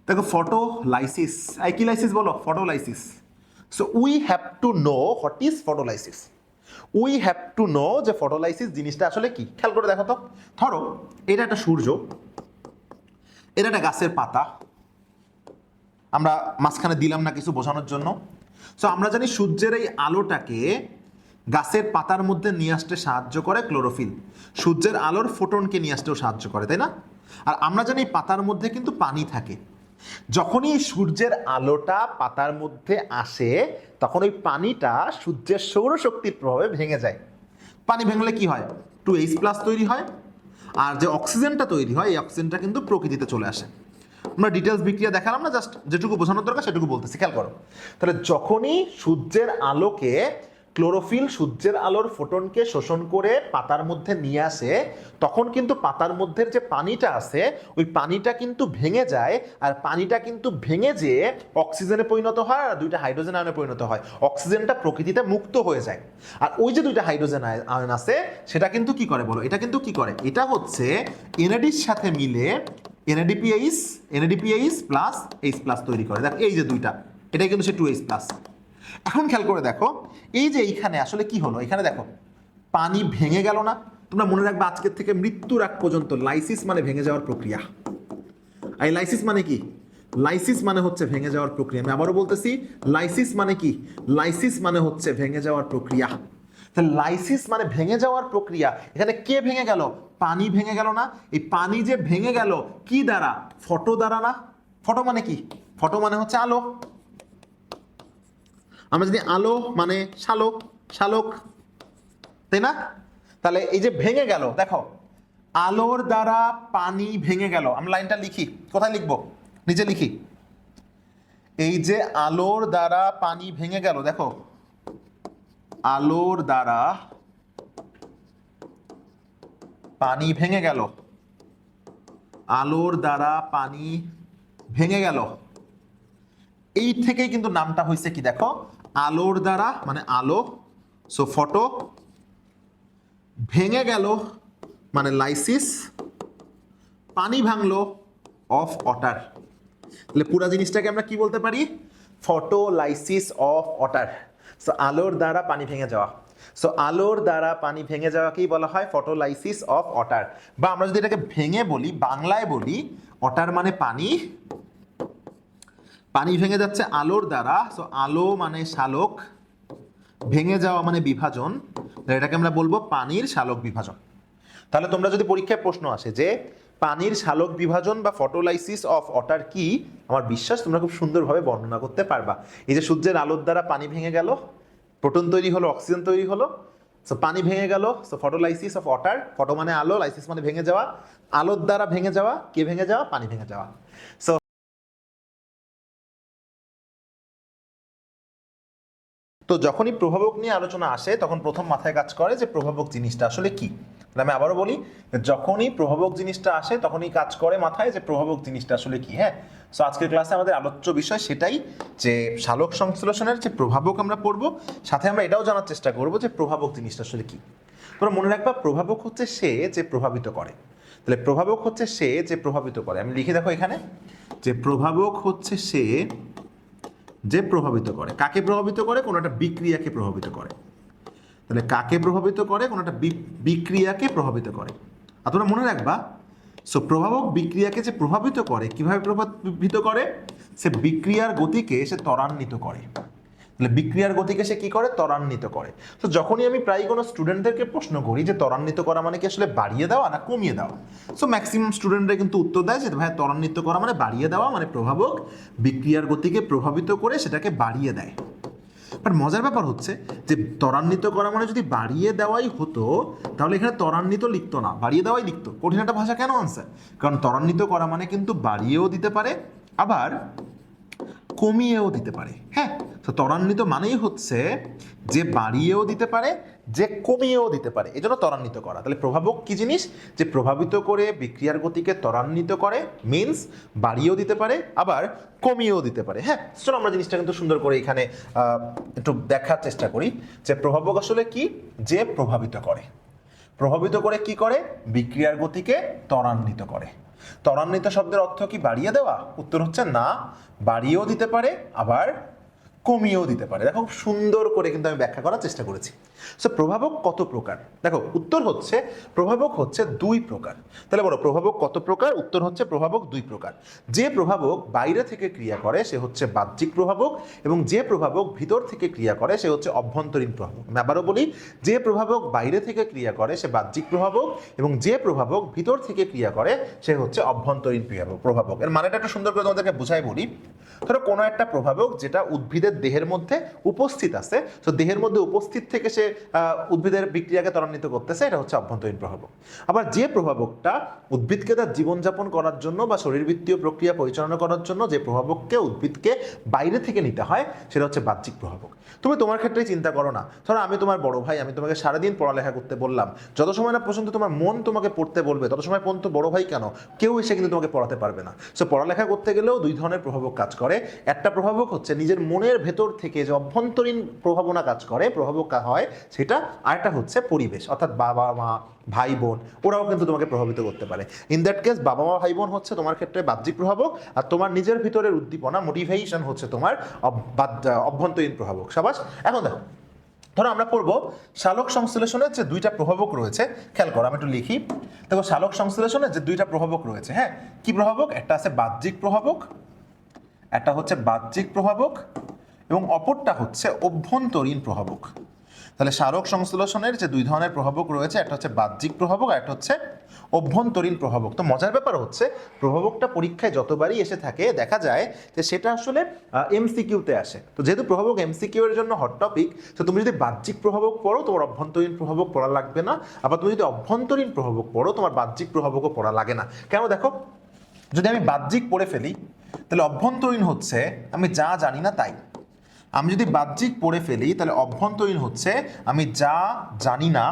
দেখো ফটোলাইসিস, কি লাইসিস বলো? Photolysis. So we have to know what is photolysis. We have to know যে ফটোলাইসিস জিনিসটা আসলে কি। খেয়াল করে দেখো তো, ধরো এটা একটা সূর্য, এটা একটা গাছের পাতা, আমরা মাঝখানে দিলাম না কিছু বোঝানোর জন্য। সো আমরা জানি সূর্যের এই আলোটাকে গাছের পাতার মধ্যে নিয়ে আসতে সাহায্য করে ক্লোরোফিল, সূর্যের আলোর ফোটনকে নিয়ে আসতেও সাহায্য করে, তাই না? আর আমরা জানি পাতার মধ্যে কিন্তু পানি থাকে। যখনই সূর্যের আলোটা পাতার মধ্যে আসে, তখন ওই পানিটা সূর্যের সৌরশক্তির প্রভাবে ভেঙে যায়। পানি ভেঙলে কি হয়? 2H+ তৈরি হয়, আর যে অক্সিজেনটা তৈরি হয় এই অক্সিজেনটা কিন্তু প্রকৃতিতে চলে আসে। আমরা ডিটেলস বিক্রিয়া দেখালাম না, জাস্ট যেটুকু বোঝানোর দরকার সেটুকু বলতেছি, খেয়াল করো। তাহলে যখনই সূর্যের আলোকে ক্লোরোফিল সূর্যের আলোর ফোটনকে শোষণ করে পাতার মধ্যে নিয়ে আসে, তখন কিন্তু পাতার মধ্যে যে পানিটা আছে ওই পানিটা কিন্তু ভেঙে যায়, আর পানিটা কিন্তু ভেঙে যেয়ে অক্সিজেনে পরিণত হয় আর দুইটা হাইড্রোজেন আয়নে পরিণত হয়। অক্সিজেনটা প্রকৃতিতে মুক্ত হয়ে যায়, আর ওই যে দুইটা হাইড্রোজেন আয়ন আছে সেটা কিন্তু কি করে বলো? এটা কিন্তু কি করে? এটা হচ্ছে এনএডির সাথে মিলে NADPH প্লাস H+ তৈরি করে। দেখো এই যে দুইটা, এটাই কিন্তু সে 2H+। এখন খেয়াল করে দেখো এই যে এইখানে আসলে কি হলো, এখানে দেখো পানি ভেঙে গেল না? তোমরা মনে রাখবে আজকের থেকে মৃত্যুর আগ পর্যন্ত লাইসিস মানে ভেঙে যাওয়ার প্রক্রিয়া। এই লাইসিস মানে কি? লাইসিস মানে হচ্ছে ভেঙে যাওয়ার প্রক্রিয়া। আমি আবারও বলতেছি, লাইসিস মানে কি? লাইসিস মানে হচ্ছে ভেঙে যাওয়ার প্রক্রিয়া। তাহলে লাইসিস মানে ভেঙে যাওয়ার প্রক্রিয়া। এখানে কে ভেঙে গেল? পানি ভেঙে গেল না? এই পানি যে ভেঙে গেল কি দ্বারা? ফটো দ্বারা না? ফটো মানে কি? ফটো মানে হচ্ছে আলো। আমরা যদি আলো মানে শালক, শালক, তাই না? তাহলে এই যে ভেঙে গেল, দেখো আলোর দ্বারা পানি ভেঙে গেল। আমরা লাইনটা লিখি, কোথায় লিখবো? নিচে লিখি। এই যে আলোর দ্বারা পানি ভেঙে গেল, দেখো আলোর দ্বারা পানি ভেঙে গেল, আলোর দ্বারা পানি ভেঙে গেল। এই থেকেই কিন্তু নামটা হয়েছে কি দেখো, আলোর দ্বারা মানে আলো, সো ফটো, ভেঙে গেল মানে লাইসিস, পানি ভাঙলো অফ ওয়াটার। তাহলে পুরো জিনিসটাকে আমরা কি বলতে পারি, ফটোলাইসিস অফ ওয়াটার। সো আলোর দ্বারা পানি ভেঙে যাওয়া, সো আলোর দ্বারা পানি ভেঙে যাওয়াকেই বলা হয় ফটোলাইসিস অফ ওয়াটার। বা আমরা যদি এটাকে ভেঙে বলি, বাংলায় বলি, ওয়াটার মানে পানি, পানি ভেঙে যাচ্ছে আলোর দ্বারা, সো আলো মানে শালক, ভেঙে যাওয়া মানে বিভাজন, এটাকে আমরা বলবো পানির শালক বিভাজন। তাহলে তোমরা যদি পরীক্ষায় প্রশ্ন আসে যে পানির শালক বিভাজন বা ফটোলাইসিস অফ ওয়াটার কি, আমার বিশ্বাস তোমরা খুব সুন্দরভাবে বর্ণনা করতে পারবা। এই যে সূর্যের আলোর দ্বারা পানি ভেঙে গেল, প্রোটন তৈরি হলো, অক্সিজেন তৈরি হলো, সো পানি ভেঙে গেল, so photolysis of water, photo মানে আলো, লাইসিস মানে ভেঙে যাওয়া, আলোর দ্বারা ভেঙে যাওয়া, কে ভেঙে যাওয়া, পানি ভেঙে যাওয়া। সো তো যখনই প্রভাবক নিয়ে আলোচনা আসে তখন প্রথম মাথায় কাজ করে যে প্রভাবক জিনিসটা আসলে কি। আমি আবারও বলি, যখনই প্রভাবক জিনিসটা আসে তখনই কাজ করে মাথায় যে প্রভাবক জিনিসটা আসলে কি। হ্যাঁ, সো আজকের ক্লাসে আমাদের আলোচ্য বিষয় সেটাই, যে সালোক সংশ্লেষণের যে প্রভাবক আমরা পড়বো, সাথে আমরা এটাও জানার চেষ্টা করবো যে প্রভাবক জিনিসটা আসলে কি। তোমরা মনে রাখবা, প্রভাবক হচ্ছে সে যে প্রভাবিত করে। তাহলে প্রভাবক হচ্ছে সে যে প্রভাবিত করে, আমি লিখে দেখো এখানে যে প্রভাবক হচ্ছে সে যে প্রভাবিত করে। কাকে প্রভাবিত করে, কোনো একটা বিক্রিয়াকে প্রভাবিত করে। তাহলে কাকে প্রভাবিত করে, কোনো একটা বিক্রিয়াকে প্রভাবিত করে। আর তোমরা মনে রাখবা, সো প্রভাবক বিক্রিয়াকে যে প্রভাবিত করে, কিভাবে প্রভাবিত করে, সে বিক্রিয়ার গতিকে সে ত্বরান্বিত করে। তাহলে বিক্রিয়ার গতিকে সে কি করে, ত্বরান্বিত করে। তো যখনই আমি প্রায় কোনো স্টুডেন্টদেরকে প্রশ্ন করি যে ত্বরান্বিত করা মানে কি আসলে বাড়িয়ে দেওয়া না কমিয়ে দেওয়া, সো ম্যাক্সিমাম স্টুডেন্টরা কিন্তু উত্তর দেয় যে ভাই ত্বরান্বিত করা মানে বাড়িয়ে দেওয়া, মানে প্রভাবক বিক্রিয়ার গতিকে প্রভাবিত করে সেটাকে বাড়িয়ে দেয়। বাট মজার ব্যাপার হচ্ছে যে ত্বরান্বিত করা মানে যদি বাড়িয়ে দেওয়াই হতো, তাহলে এখানে ত্বরান্বিত লিখতো না, বাড়িয়ে দেওয়াই লিখতো। কঠিন একটা ভাষা কেন আনসার, কারণ ত্বরান্বিত করা মানে কিন্তু বাড়িয়েও দিতে পারে, আবার কমিয়েও দিতে পারে। হ্যাঁ, তো ত্বরান্বিত মানেই হচ্ছে যে বাড়িয়েও দিতে পারে, যে কমিয়েও দিতে পারে, এজন্য ত্বরান্বিত করা। তাহলে প্রভাবক কি জিনিস, যে প্রভাবিত করে বিক্রিয়ার গতিকে ত্বরান্বিত করে, মিন্স বাড়িয়েও দিতে পারে আবার কমিয়েও দিতে পারে। হ্যাঁ, চলো আমরা জিনিসটা কিন্তু সুন্দর করে এখানে একটু দেখার চেষ্টা করি যে প্রভাবক আসলে কি, যে প্রভাবিত করে। প্রভাবিত করে কি করে, বিক্রিয়ার গতিকে ত্বরান্বিত করে। ত্বরান্বিত শব্দের অর্থ কি বাড়িয়ে দেওয়া, উত্তর হচ্ছে না, বাড়িয়েও দিতে পারে আবার কমিয়েও দিতে পারে। দেখো খুব সুন্দর করে কিন্তু আমি ব্যাখ্যা করার চেষ্টা করেছি। সো প্রভাবক কত প্রকার, দেখো উত্তর হচ্ছে প্রভাবক হচ্ছে দুই প্রকার। তাহলে বলো প্রভাবক কত প্রকার, উত্তর হচ্ছে প্রভাবক দুই প্রকার। যে প্রভাবক বাইরে থেকে ক্রিয়া করে সে হচ্ছে বাহ্যিক প্রভাবক, এবং যে প্রভাবক ভিতর থেকে ক্রিয়া করে সে হচ্ছে অভ্যন্তরীণ প্রভাবক। আমি আবারও বলি, যে প্রভাবক বাইরে থেকে ক্রিয়া করে সে বাহ্যিক প্রভাবক, এবং যে প্রভাবক ভিতর থেকে ক্রিয়া করে সে হচ্ছে অভ্যন্তরীণ প্রভাবক। এর মানেটা একটু সুন্দর করে তোমাদেরকে বুঝাই বলি। ধরো কোনো একটা প্রভাবক যেটা উদ্ভিদের দেহের মধ্যে উপস্থিত আছে, তো দেহের মধ্যে উপস্থিত থেকে সে উদ্ভিদের বিক্রিয়াকে ত্বরান্বিত করতেছে, এটা হচ্ছে অভ্যন্তরীণ প্রভাবক। আবার যে প্রভাবকটা উদ্ভিদকে তার জীবনযাপন করার জন্য বা শরীরবৃত্তীয় প্রক্রিয়া পরিচালনা করার জন্য যে প্রভাবককে উদ্ভিদকে বাইরে থেকে নিতে হয়, সেটা হচ্ছে বাহ্যিক প্রভাবক। তুমি তোমার ক্ষেত্রেই চিন্তা করো না, ধরো আমি তোমার বড় ভাই, আমি তোমাকে সারাদিন পড়ালেখা করতে বললাম, যত সময় না পর্যন্ত তোমার মন তোমাকে পড়তে বলবে তত সময় পর্যন্ত বড় ভাই কেন, কেউ এসে কিন্তু তোমাকে পড়াতে পারবে না। সো পড়ালেখা করতে গেলেও দুই ধরনের প্রভাবক কাজ করে। একটা প্রভাবক হচ্ছে নিজের মনের ভেতর থেকে যে অভ্যন্তরীণ প্রভাবনা কাজ করে, প্রভাবক হয় সেটা, আরেকটা হচ্ছে পরিবেশ, অর্থাৎ বাবা মা ভাই বোন, ওরাও কিন্তু তোমাকে প্রভাবিত করতে পারে। ইন দ্যাট কেস বাবা মা ভাই বোন হচ্ছে তোমার ক্ষেত্রে বাহ্যিক প্রভাবক, আর তোমার নিজের ভিতরের উদ্দীপনা মোটিভেশন হচ্ছে তোমার অভ্যন্তরীণ প্রভাবক। সাবাস। এখন দেখো, ধরো আমরা পড়বো সালোক সংশ্লেষণের যে দুইটা প্রভাবক রয়েছে, খেয়াল করো আমি একটু লিখি। দেখো সালোক সংশ্লেষণের যে দুইটা প্রভাবক রয়েছে, হ্যাঁ কি প্রভাবক, একটা আছে বাহ্যিক প্রভাবক, একটা হচ্ছে বাহ্যিক প্রভাবক, এবং অপরটা হচ্ছে অভ্যন্তরীণ প্রভাবক। তাহলে সালোক সংশ্লেষণের যে দুই ধরনের প্রভাবক রয়েছে, একটা হচ্ছে বাহ্যিক প্রভাবক আর একটা হচ্ছে অভ্যন্তরীণ প্রভাবক। তো মজার ব্যাপার হচ্ছে প্রভাবকটা পরীক্ষায় যতবারই এসে থাকে দেখা যায় যে সেটা আসলে এমসিকিউতে আসে। তো যেহেতু প্রভাবক এমসিকিউ এর জন্য হট টপিক, তো তুমি যদি বাহ্যিক প্রভাবক পড়ো তোমার অভ্যন্তরীণ প্রভাবক পড়া লাগবে না, আবার তুমি যদি অভ্যন্তরীণ প্রভাবক পড়ো তোমার বাহ্যিক প্রভাবকও পড়া লাগে না। কেন, দেখো যদি আমি বাহ্যিক পড়ে ফেলি তাহলে অভ্যন্তরীণ হচ্ছে আমি যা জানি না তাই। আমি যদি বাহ্যিক পড়ে ফেলি তাহলে অভ্যন্তরীণ হচ্ছে আমি যা জানি না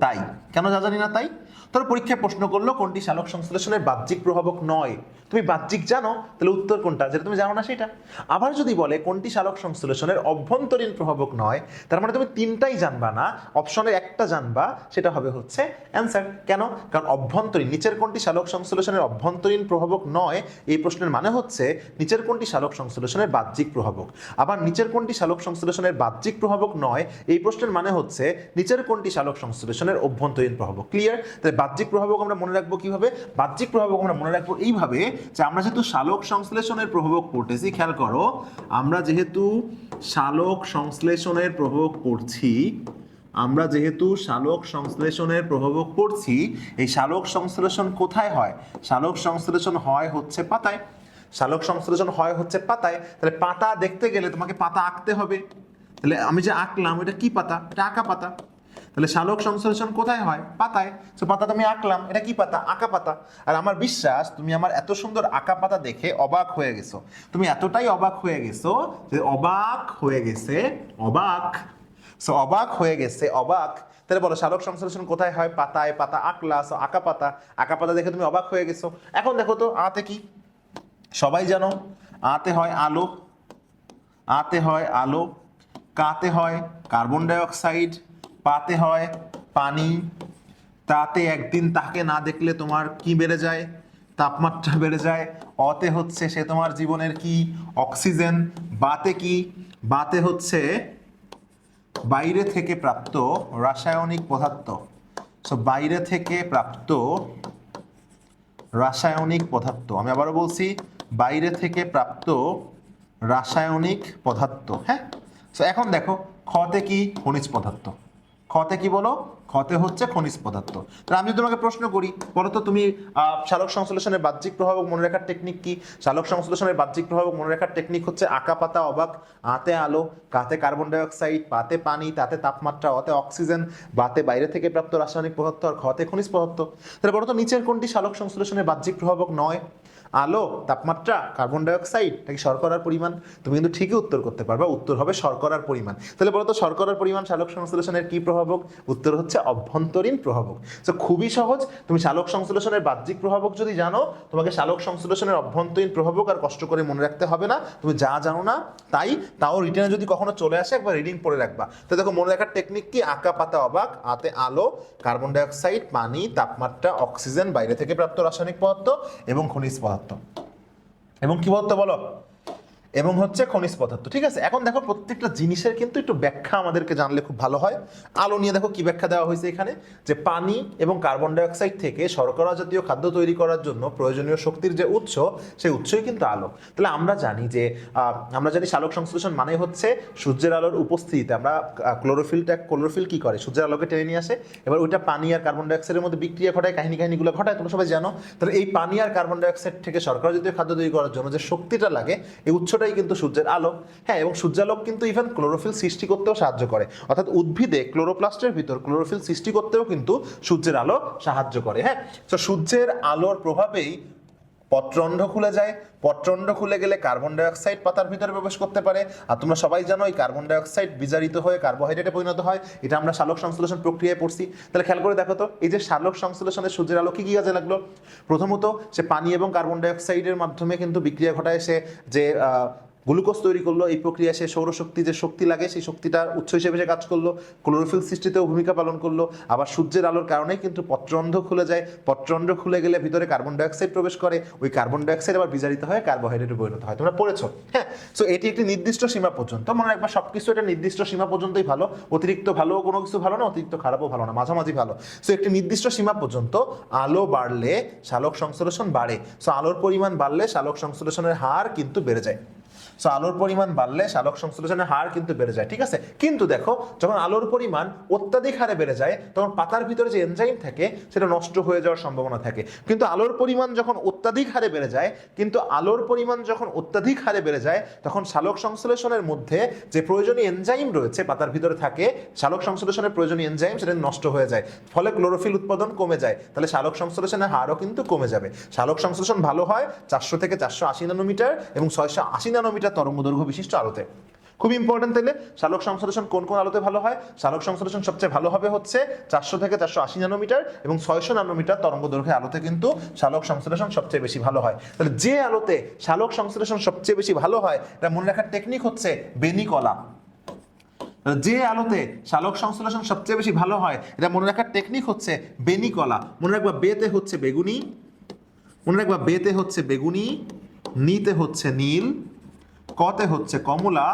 তাই। কেন যা জানি না তাই, তোর পরীক্ষায় প্রশ্ন করলো কোনটি সালোক সংশ্লেষণের বাহ্যিক প্রভাবক নয়, তুমি বাহ্যিক জানো, তাহলে উত্তর কোনটা, যেটা তুমি জানো না সেটা। আবার যদি বলে কোনটি সালোক সংশ্লেষণের অভ্যন্তরীণ প্রভাবক নয়, তার মানে তুমি তিনটাই জানবা না, অপশনের একটা জানবা, সেটা হবে হচ্ছে অ্যান্সার। কেন? কারণ অভ্যন্তরীণ, নিচের কোনটি সালোক সংশ্লেষণের অভ্যন্তরীণ প্রভাবক নয়, এই প্রশ্নের মানে হচ্ছে নিচের কোনটি সালোক সংশ্লেষণের বাহ্যিক প্রভাবক। আবার নিচের কোনটি সালোক সংশ্লেষণের বাহ্যিক প্রভাবক নয়, এই প্রশ্নের মানে হচ্ছে নিচের কোনটি সালোক সংশ্লেষণের অভ্যন্তরীণ প্রভাবক। ক্লিয়ার? তাহলে বাহ্যিক প্রভাবক আমরা মনে রাখবো কিভাবে? বাহ্যিক প্রভাবক আমরা মনে রাখবো এইভাবে যে আমরা যেহেতু সালোক সংশ্লেষণের প্রভাবক পড়তেছি, খেয়াল করো, আমরা যেহেতু সালোক সংশ্লেষণের প্রভাবক পড়ছি, আমরা যেহেতু সালোক সংশ্লেষণের প্রভাবক পড়ছি, এই সালোক সংশ্লেষণ কোথায় হয়? সালোক সংশ্লেষণ হয় হচ্ছে পাতায়। সালোক সংশ্লেষণ হয় হচ্ছে পাতায়। তাহলে পাতা দেখতে গেলে তোমাকে পাতা আঁকতে হবে। তাহলে আমি যে আঁকলাম এটা কি পাতা? এটা আঁকা পাতা। তাহলে সালোক সংশ্লেষণ কোথায় হয়? পাতায়। তো পাতাটা আমি আঁকলাম, এটা কি পাতা? আঁকা পাতা। আর আমার বিশ্বাস তুমি আমার এত সুন্দর আঁকা পাতা দেখে অবাক হয়ে গেছো। তুমি এতটাই অবাক হয়ে গেছো যে অবাক হয়ে গেছে, অবাক, সো অবাক হয়ে গেছে, অবাক। তাহলে বলো সালোক সংশ্লেষণ কোথায় হয়? পাতায়। পাতা আঁকলা, সো আঁকা পাতা। আঁকা পাতা দেখে তুমি অবাক হয়ে গেছো। এখন দেখো তো আতে কি? সবাই জানো আতে হয় আলো, আতে হয় আলো, কাতে হয় কার্বন ডাই অক্সাইড, পাতে হয় পানি, তাতে একদিন তাকে না দেখলে তোমার কি বেড়ে যায়? তাপমাত্রা বেড়ে যায়। অতে হচ্ছে সে তোমার জীবনের কি? অক্সিজেন। বাতে কি? বাতে হচ্ছে বাইরে থেকে প্রাপ্ত রাসায়নিক পদার্থ। সো বাইরে থেকে প্রাপ্ত রাসায়নিক পদার্থ, আমি আবারও বলছি, বাইরে থেকে প্রাপ্ত রাসায়নিক পদার্থ। হ্যাঁ, সো এখন দেখো খতে কি? খনিজ পদার্থ। খতে কি বলো? খতে হচ্ছে খনিজ পদার্থ। তাহলে আমি তোমাকে প্রশ্ন করি, বলো তো তুমি সালোক সংশ্লেষণের বাহ্যিক প্রভাবক মনে রাখার টেকনিক কি? সালোক সংশ্লেষণের বাহ্যিক প্রভাবক মনে রাখার টেকনিক হচ্ছে আঁকা পাতা, অবাক, আতে আলো, কাতে কার্বন ডাই অক্সাইড, পাতে পানি, তাতে তাপমাত্রা, অতে অক্সিজেন, বাতে বাইরে থেকে প্রাপ্ত রাসায়নিক পদার্থ, আর খতে খনিজ পদার্থ। তাহলে বলো তো নিচের কোনটি সালোক সংশ্লেষণের বাহ্যিক প্রভাবক নয়? আলো, তাপমাত্রা, কার্বন ডাই অক্সাইড নাকি শর্করার পরিমাণ? তুমি কিন্তু ঠিকই উত্তর করতে পারবা, উত্তর হবে শর্করার পরিমাণ। তাহলে বলো তো শর্করার পরিমাণ সালোক সংশ্লেষণের কি প্রভাবক? উত্তর হচ্ছে অভ্যন্তরীণ প্রভাবক। তো খুবই সহজ, তুমি সালোক সংশ্লেষণের বাহ্যিক প্রভাবক যদি জানো, তোমাকে সালোক সংশ্লেষণের অভ্যন্তরীণ প্রভাবক আর কষ্ট করে মনে রাখতে হবে না। তুমি যা জানো না তাই, তাও রিটেনে যদি কখনো চলে আসে একবার রিডিং পড়ে রাখবা। তো দেখো মনে রাখার টেকনিক কি? আঁকা পাতা, অবাক, আতে আলো, কার্বন ডাই অক্সাইড, পানি, তাপমাত্রা, অক্সিজেন, বাইরে থেকে প্রাপ্ত রাসায়নিক পদার্থ এবং খনিজ পদার্থ। এবং কি বলতে বলো? এবং হচ্ছে খনিজ পদার্থ। ঠিক আছে, এখন দেখো প্রত্যেকটা জিনিসের কিন্তু একটু ব্যাখ্যা আমাদেরকে জানলে খুব ভালো হয়। আলো নিয়ে দেখো কি ব্যাখ্যা দেওয়া হয়েছে এখানে, যে পানি এবং কার্বন ডাই অক্সাইড থেকে শর্করা জাতীয় খাদ্য তৈরি করার জন্য প্রয়োজনীয় শক্তির যে উৎস, সেই উৎসই কিন্তু আলো। তাহলে আমরা জানি যে সালোক সংশ্লেষণ মানে হচ্ছে সূর্যের আলোর উপস্থিতিতে আমরা ক্লোরোফিল কি করে? সূর্যের আলোকে টেনে নিয়ে আসে, এবার ওইটা পানি আর কার্বন ডাই অক্সাইডের মধ্যে বিক্রিয়া ঘটায়, কাহিনীগুলো ঘটায়, তোমরা সবাই জানো। তাহলে এই পানি আর কার্বন ডাই অক্সাইড থেকে শর্করা জাতীয় খাদ্য তৈরি করার জন্য যে শক্তিটা লাগে, এই উৎসটাই কিন্তু সূর্যের আলো। হ্যাঁ, এবং সূর্যালোক কিন্তু ইভেন ক্লোরোফিল সৃষ্টি করতেও সাহায্য করে, অর্থাৎ উদ্ভিদে ক্লোরোপ্লাস্টের ভিতর ক্লোরোফিল সৃষ্টি করতেও কিন্তু সূর্যের আলো সাহায্য করে। হ্যাঁ, তো সূর্যের আলোর প্রভাবেই পত্রন্ড খুলে যায়, পত্রন্ড খুলে গেলে কার্বন ডাই অক্সাইড পাতার ভিতরে প্রবেশ করতে পারে। আর তোমরা সবাই জানো এই কার্বন ডাই অক্সাইড বিজারিত হয়ে কার্বোহাইড্রেটে পরিণত হয়, এটা আমরা সালোক সংশ্লেষণ প্রক্রিয়ায় পড়ছি। তাহলে খেয়াল করে দেখো তো, এই যে সালোক সংশ্লেষণে সূর্যের আলো কি কি কাজে লাগলো? প্রথমত সে পানি এবং কার্বন ডাই অক্সাইডের মাধ্যমে কিন্তু বিক্রিয়া ঘটায়, সে যে গ্লুকোজ তৈরি করলো, এই প্রক্রিয়া সে সৌরশক্তি যে শক্তি লাগে সেই শক্তিটার উৎস হিসেবে সে কাজ করলো, ক্লোরোফিল সৃষ্টিতেও ভূমিকা পালন করলো। আবার সূর্যের আলোর কারণেই কিন্তু পত্রন্ড খুলে যায়, পত্রন্ড খুলে গেলে ভিতরে কার্বন ডাই অক্সাইড প্রবেশ করে, ওই কার্বন ডাই অক্সাইড আবার বিজারিত হয় কার্বোহাইড্রেটে পরিণত হয়, তোমরা পড়েছো। হ্যাঁ, সো এটি একটি নির্দিষ্ট সীমা পর্যন্ত, মনে রাখবা সবকিছু এটা নির্দিষ্ট সীমা পর্যন্তই ভালো, অতিরিক্ত ভালো কোনো কিছু ভালো না, অতিরিক্ত খারাপও ভালো না, মাঝামাঝি ভালো। সো একটি নির্দিষ্ট সীমা পর্যন্ত আলো বাড়লে সালোক সংশ্লেষণ বাড়ে। সো আলোর পরিমাণ বাড়লে সালোক সংশ্লেষণের হার কিন্তু বেড়ে যায়। সো আলোর পরিমাণ বাড়লে সালোক সংশ্লেষণের হার কিন্তু বেড়ে যায়। ঠিক আছে, কিন্তু দেখো যখন আলোর পরিমাণ অত্যাধিক হারে বেড়ে যায়, তখন পাতার ভিতরে যে এনজাইম থাকে সেটা নষ্ট হয়ে যাওয়ার সম্ভাবনা থাকে। কিন্তু আলোর পরিমাণ যখন অত্যাধিক হারে বেড়ে যায়, তখন সালোক সংশ্লেষণের মধ্যে যে প্রয়োজনীয় এনজাইম রয়েছে পাতার ভিতরে থাকে, সালোক সংশ্লেষণের প্রয়োজনীয় এনজাইম সেটা নষ্ট হয়ে যায়, ফলে ক্লোরোফিল উৎপাদন কমে যায়। তাহলে সালোক সংশ্লেষণের হারও কিন্তু কমে যাবে। সালোক সংশ্লেষণ ভালো হয় 400 থেকে 480 ন্যানোমিটার এবং 680 ন্যানোমিটার তরঙ্গ দৈর্ঘ্য বিশিষ্ট আলোতে। খুব ইম্পর্টেন্ট। তাহলে শালক সংশ্লেষণ কোন কোন আলোতে ভালো হয়? শালক সংশ্লেষণ সবচেয়ে ভালো হবে হচ্ছে 400 থেকে 480 ন্যানোমিটার এবং 600 ন্যানোমিটার তরঙ্গ দৈর্ঘ্যের আলোতে কিন্তু শালক সংশ্লেষণ সবচেয়ে বেশি ভালো হয়। তাহলে যে আলোতে শালক সংশ্লেষণ সবচেয়ে বেশি ভালো হয় এটা মনে রাখার টেকনিক হচ্ছে বেনি কলা। যে আলোতে শালক সংশ্লেষণ সবচেয়ে বেশি ভালো হয় এটা মনে রাখার টেকনিক হচ্ছে বেনি কলা। মনে রাখবা বেতে হচ্ছে বেগুনি, মনে রাখবা বেতে হচ্ছে বেগুনি, নিতে হচ্ছে নীল, কতে হচ্ছে কমলা,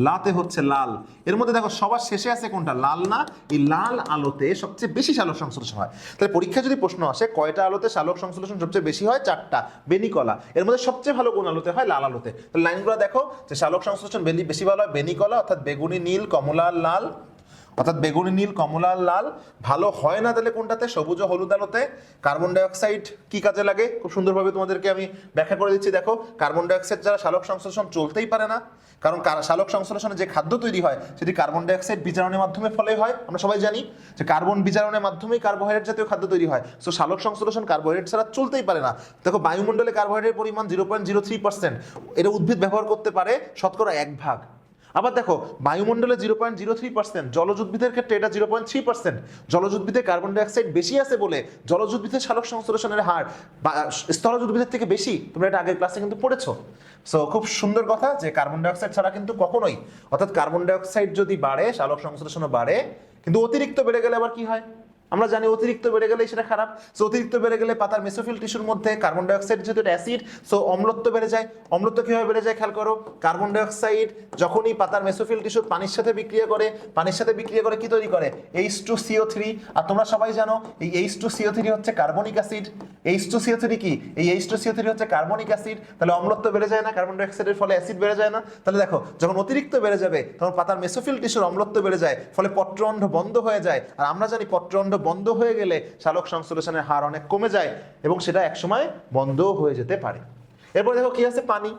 লাতে হচ্ছে লাল। এর মধ্যে দেখো সবার শেষে আছে কোনটা? লাল না? এই লাল আলোতে সবচেয়ে বেশি শালক সংশ্লেষণ হয়। তাহলে পরীক্ষায় যদি প্রশ্ন আসে কয়টা আলোতে শালক সংশ্লেষণ সবচেয়ে বেশি হয়? 4টা। বেনি কলা। এর মধ্যে সবচেয়ে ভালো কোন আলোতে হয়? লাল আলোতে। তাহলে লাইনগুলো দেখো যে শালক সংশ্লেষণ বেশি ভালো হয় বেনি কলা, অর্থাৎ বেগুনি নীল কমলা লাল, অর্থাৎ বেগুনি নীল কমলা লাল। ভালো হয় না তাহলে কোনটাতে? সবুজ ও হলুদ আলোতে। কার্বন ডাইঅক্সাইড কি কাজে লাগে খুব সুন্দরভাবে তোমাদেরকে আমি ব্যাখ্যা করে দিচ্ছি। দেখো কার্বন ডাইঅক্সাইড ছাড়া শালক সংশ্লেষণ চলতেই পারে না, কারণ শালক সংশ্লেষণে যে খাদ্য তৈরি হয় সেটি কার্বন ডাইঅক্সাইড বিজারণের মাধ্যমে ফলে হয়। আমরা সবাই জানি যে কার্বন বিজারণের মাধ্যমেই কার্বোহাইড্রেট জাতীয় খাদ্য তৈরি হয়। সো শালক সংশ্লেষণ কার্বোহাইড্রেট ছাড়া চলতেই পারে না। দেখো বায়ুমণ্ডলে কার্বোহাইড্রেটের পরিমাণ 0.03%, এটা উদ্ভিদ ব্যবহার করতে পারে শতকরা 1 ভাগ। আবার দেখো বায়ুমণ্ডলে 0.03%, জলজ উদ্ভিদের ক্ষেত্রে এটা 0.3%। জলজ উদ্ভিদে কার্বন ডাইঅক্সাইড বেশি আছে বলে জলজ উদ্ভিদের শালক সংশ্লেষণের হার স্থলজ উদ্ভিদের থেকে বেশি। তোমরা এটা আগের ক্লাসে কিন্তু পড়েছো। সো খুব সুন্দর কথা যে কার্বন ডাইঅক্সাইড ছাড়া কিন্তু কখনোই, অর্থাৎ কার্বন ডাইঅক্সাইড যদি বাড়ে শালক সংশ্লেষণও বাড়ে, কিন্তু অতিরিক্ত বেড়ে গেলে আবার কি হয়? আমরা জানি অতিরিক্ত বেড়ে গেলেই সেটা খারাপ। সো অতিরিক্ত বেড়ে গেলে পাতার মেসোফিল টিস্যুর মধ্যে কার্বন ডাইঅক্সাইড যেহেতু অ্যাসিড, সো অম্লত্ব বেড়ে যায়। অম্লত্ব কিভাবে বেড়ে যায় খেয়াল করো। কার্বন ডাইঅক্সাইড যখনই পাতার মেসোফিল টিস্যু পানির সাথে বিক্রিয়া করে, পানির সাথে বিক্রিয়া করে কি তৈরি করে? H2CO3। আর তোমরা সবাই জানো এই H2CO3 হচ্ছে কার্বনিক অ্যাসিড। H2CO3 কি? এই H2CO3 হচ্ছে কার্বনিক অ্যাসিড। তাহলে অম্লত্ব বেড়ে যায় না? কার্বন ডাইঅক্সাইডের ফলে অ্যাসিড বেড়ে যায় না? তাহলে দেখো যখন অতিরিক্ত বেড়ে যাবে তখন পাতার মেসোফিল টিস্যুর অম্লত্ব বেড়ে যায়, ফলে পত্ররন্ধ্র বন্ধ হয়ে যায়। আর আমরা জানি পত্ররন্ধ্র বন্ধ হয়ে গেলে শালক সংশ্লেষণের হার অনেক কমে যায় এবং সেটা একসময় বন্ধও হয়ে যেতে পারে। এরপর দেখো কি আছে? পানি।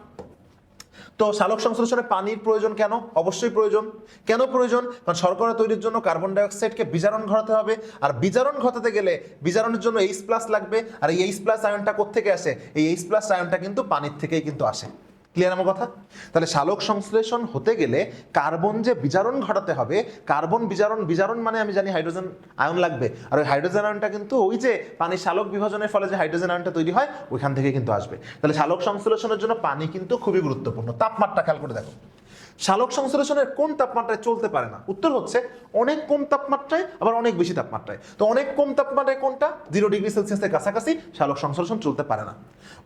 তো শালক সংশ্লেষণে পানির প্রয়োজন কেন? অবশ্যই প্রয়োজন। কেন প্রয়োজন? কারণ শর্করা তৈরির জন্য কার্বন ডাইঅক্সাইডকে বিজারণ ঘটাতে হবে, আর বিজারণ ঘটাতে গেলে বিজারণের জন্য H+ লাগবে। আর এই H+ আয়নটা কোত্থেকে আসে? এই H+ আয়নটা কিন্তু পানির থেকেই কিন্তু আসে। ক্লিয়ার আমার কথা? তাহলে শালক সংশ্লেষণ হতে গেলে কার্বন যে বিজারণ ঘটাতে হবে, কার্বন বিজারণ মানে আমি জানি হাইড্রোজেন আয়ন লাগবে, আর ওই হাইড্রোজেন আয়নটা কিন্তু ওই যে পানির শালক বিভাজনের ফলে যে হাইড্রোজেন আয়নটা তৈরি হয় ওইখান থেকে কিন্তু আসবে। তাহলে শালক সংশ্লেষণের জন্য পানি কিন্তু খুবই গুরুত্বপূর্ণ। তাপমাত্রা খেয়াল করে দেখো শালক সংশ্লেষণের কোন তাপমাত্রায় চলতে পারে না? উত্তর হচ্ছে অনেক কম তাপমাত্রায়, আবার অনেক বেশি তাপমাত্রায়। তো অনেক কম তাপমাত্রায় কোনটা? 0 ডিগ্রি সেলসিয়াসের কাছাকাছি শালক সংশ্লেষণ চলতে পারে না।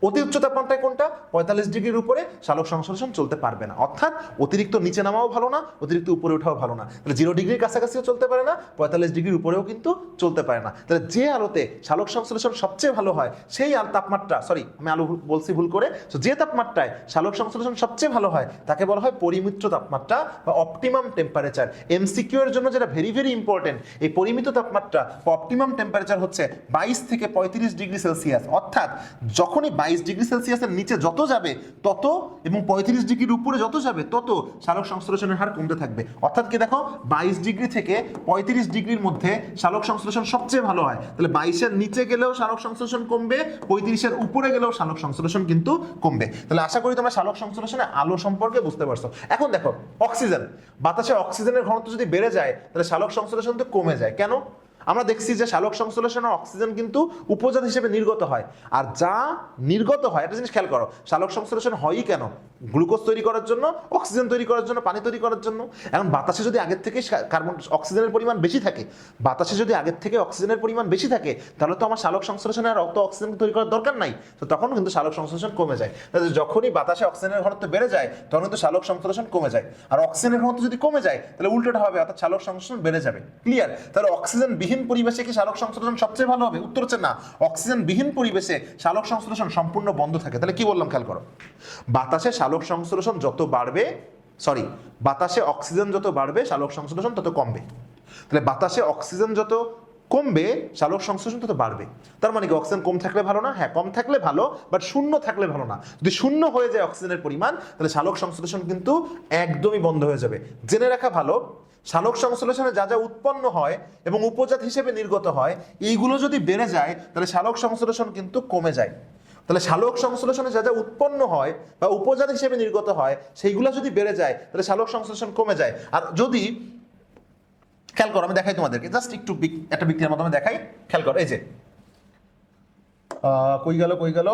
অতি উচ্চ তাপমাত্রায় কোনটা? 45 ডিগ্রির উপরে শালক সংশ্লেষণ চলতে পারবে না। অর্থাৎ অতিরিক্ত নিচে নামাও ভালো না, অতিরিক্ত উপরে ওঠাও ভালো না। তাহলে 0 ডিগ্রির কাছাকাছিও চলতে পারে না, 45 ডিগ্রির উপরেও কিন্তু চলতে পারে না। তাহলে যে আলোতে শালক সংশ্লেষণ সবচেয়ে ভালো হয় সেই তাপমাত্রা, সরি আমি আলো বলছি ভুল করে, যে তাপমাত্রায় শালক সংশ্লেষণ সবচেয়ে ভালো হয় তাকে বলা হয় পরিমিত তাপমাত্রা বা অপটিমাম টেম্পারেচার। এমসিকিউ এর জন্য যেটা ভেরি ভেরি ইম্পর্টেন্ট, এই পরিমিত তাপমাত্রা বা অপটিমাম টেম্পারেচার হচ্ছে 22 থেকে 35 ডিগ্রি সেলসিয়াস। অর্থাৎ যখনই 22 ডিগ্রি সেলসিয়াসের নিচে যত যাবে তত, এবং 35 ডিগ্রির উপরে যত যাবে তত শালক সংশ্লেষণের হার কমতে থাকবে। অর্থাৎ কি দেখো 22 ডিগ্রি থেকে 35 ডিগ্রির মধ্যে শালক সংশ্লেষণ সবচেয়ে ভালো হয়। তাহলে 22-এর নিচে গেলেও শালক সংশ্লেষণ কমবে, 35-এর উপরে গেলেও শালক সংশ্লেষণ কিন্তু কমবে। তাহলে আশা করি তোমরা শালক সংশ্লেষণে আলো সম্পর্কে বুঝতে পারছো। এখন দেখো অক্সিজেন, বাতাসে অক্সিজেনের ঘনত্ব যদি বেড়ে যায় তাহলে শালক সংশ্লেষণ তো কমে যায়। কেন? আমরা দেখছি যে শালক সংশ্লেষণে অক্সিজেন কিন্তু উপজাত হিসেবে নির্গত হয়, আর যা নির্গত হয় একটা জিনিস খেয়াল করো, শালক সংশ্লেষণ হয়ই কেন? গ্লুকোজ তৈরি করার জন্য, অক্সিজেন তৈরি করার জন্য, পানি তৈরি করার জন্য। এখন বাতাসে যদি আগের থেকে অক্সিজেনের পরিমাণ বেশি থাকে, বাতাসে যদি আগের থেকে অক্সিজেনের পরিমাণ বেশি থাকে তাহলে তো আমার শালক সংশ্লেষণে আর অত অক্সিজেন তৈরি করার দরকার নাই, তো তখন কিন্তু শালক সংশ্লেষণ কমে যায়। তাহলে যখনই বাতাসে অক্সিজেনের ঘনত্ব বেড়ে যায় তখন কিন্তু শালক সংশ্লেষণ কমে যায়। আর অক্সিজেনের ঘনত্ব যদি কমে যায় তাহলে উল্টোটা হবে, অর্থাৎ শালক সংশ্লেষণ বেড়ে যাবে। ক্লিয়ার? তাহলে অক্সিজেন বিহীন পরিবেশে কি শালক সংশ্লেষণ সবচেয়ে ভালো হবে? উত্তর হচ্ছে না। অক্সিজেন বিহীন পরিবেশে শালক সংশ্লেষণ সম্পূর্ণ বন্ধ থাকে। তাহলে কি বললাম খেয়াল করো, বাতাসে শালক সংশ্লেষণ যত বাড়বে, বাতাসে অক্সিজেন যত বাড়বে শালক সংশ্লেষণ তত কমবে। তাহলে বাতাসে অক্সিজেন যত কমবে শালক সংশ্লেষণ তত বাড়বে। তার মানে কি অক্সিজেন কম থাকলে ভালো না? হ্যাঁ, কম থাকলে ভালো, বাট শূন্য থাকলে ভালো না। যদি শূন্য হয়ে যায় অক্সিজেনের পরিমাণ তাহলে শালক সংশ্লেষণ কিন্তু একদমই বন্ধ হয়ে যাবে। জেনে রাখা ভালো, শালক সংশ্লেষণে যা যা উৎপন্ন হয় এবং উপজাত হিসেবে নির্গত হয় এইগুলো যদি বেড়ে যায় তাহলে শালক সংশ্লেষণ কিন্তু কমে যায়। তাহলে সালোক সংশ্লেষণে যা যা উৎপন্ন হয় বা উপজাত হিসেবে নির্গত হয় সেইগুলো যদি বেড়ে যায় তাহলে সালোক সংশ্লেষণ কমে যায়। আর যদি খেয়াল করো, আমি দেখাই তোমাদেরকে, জাস্ট একটু একটা বিক্রিয়ার মাধ্যমে দেখাই, খেয়াল করো। এই যে কই গেল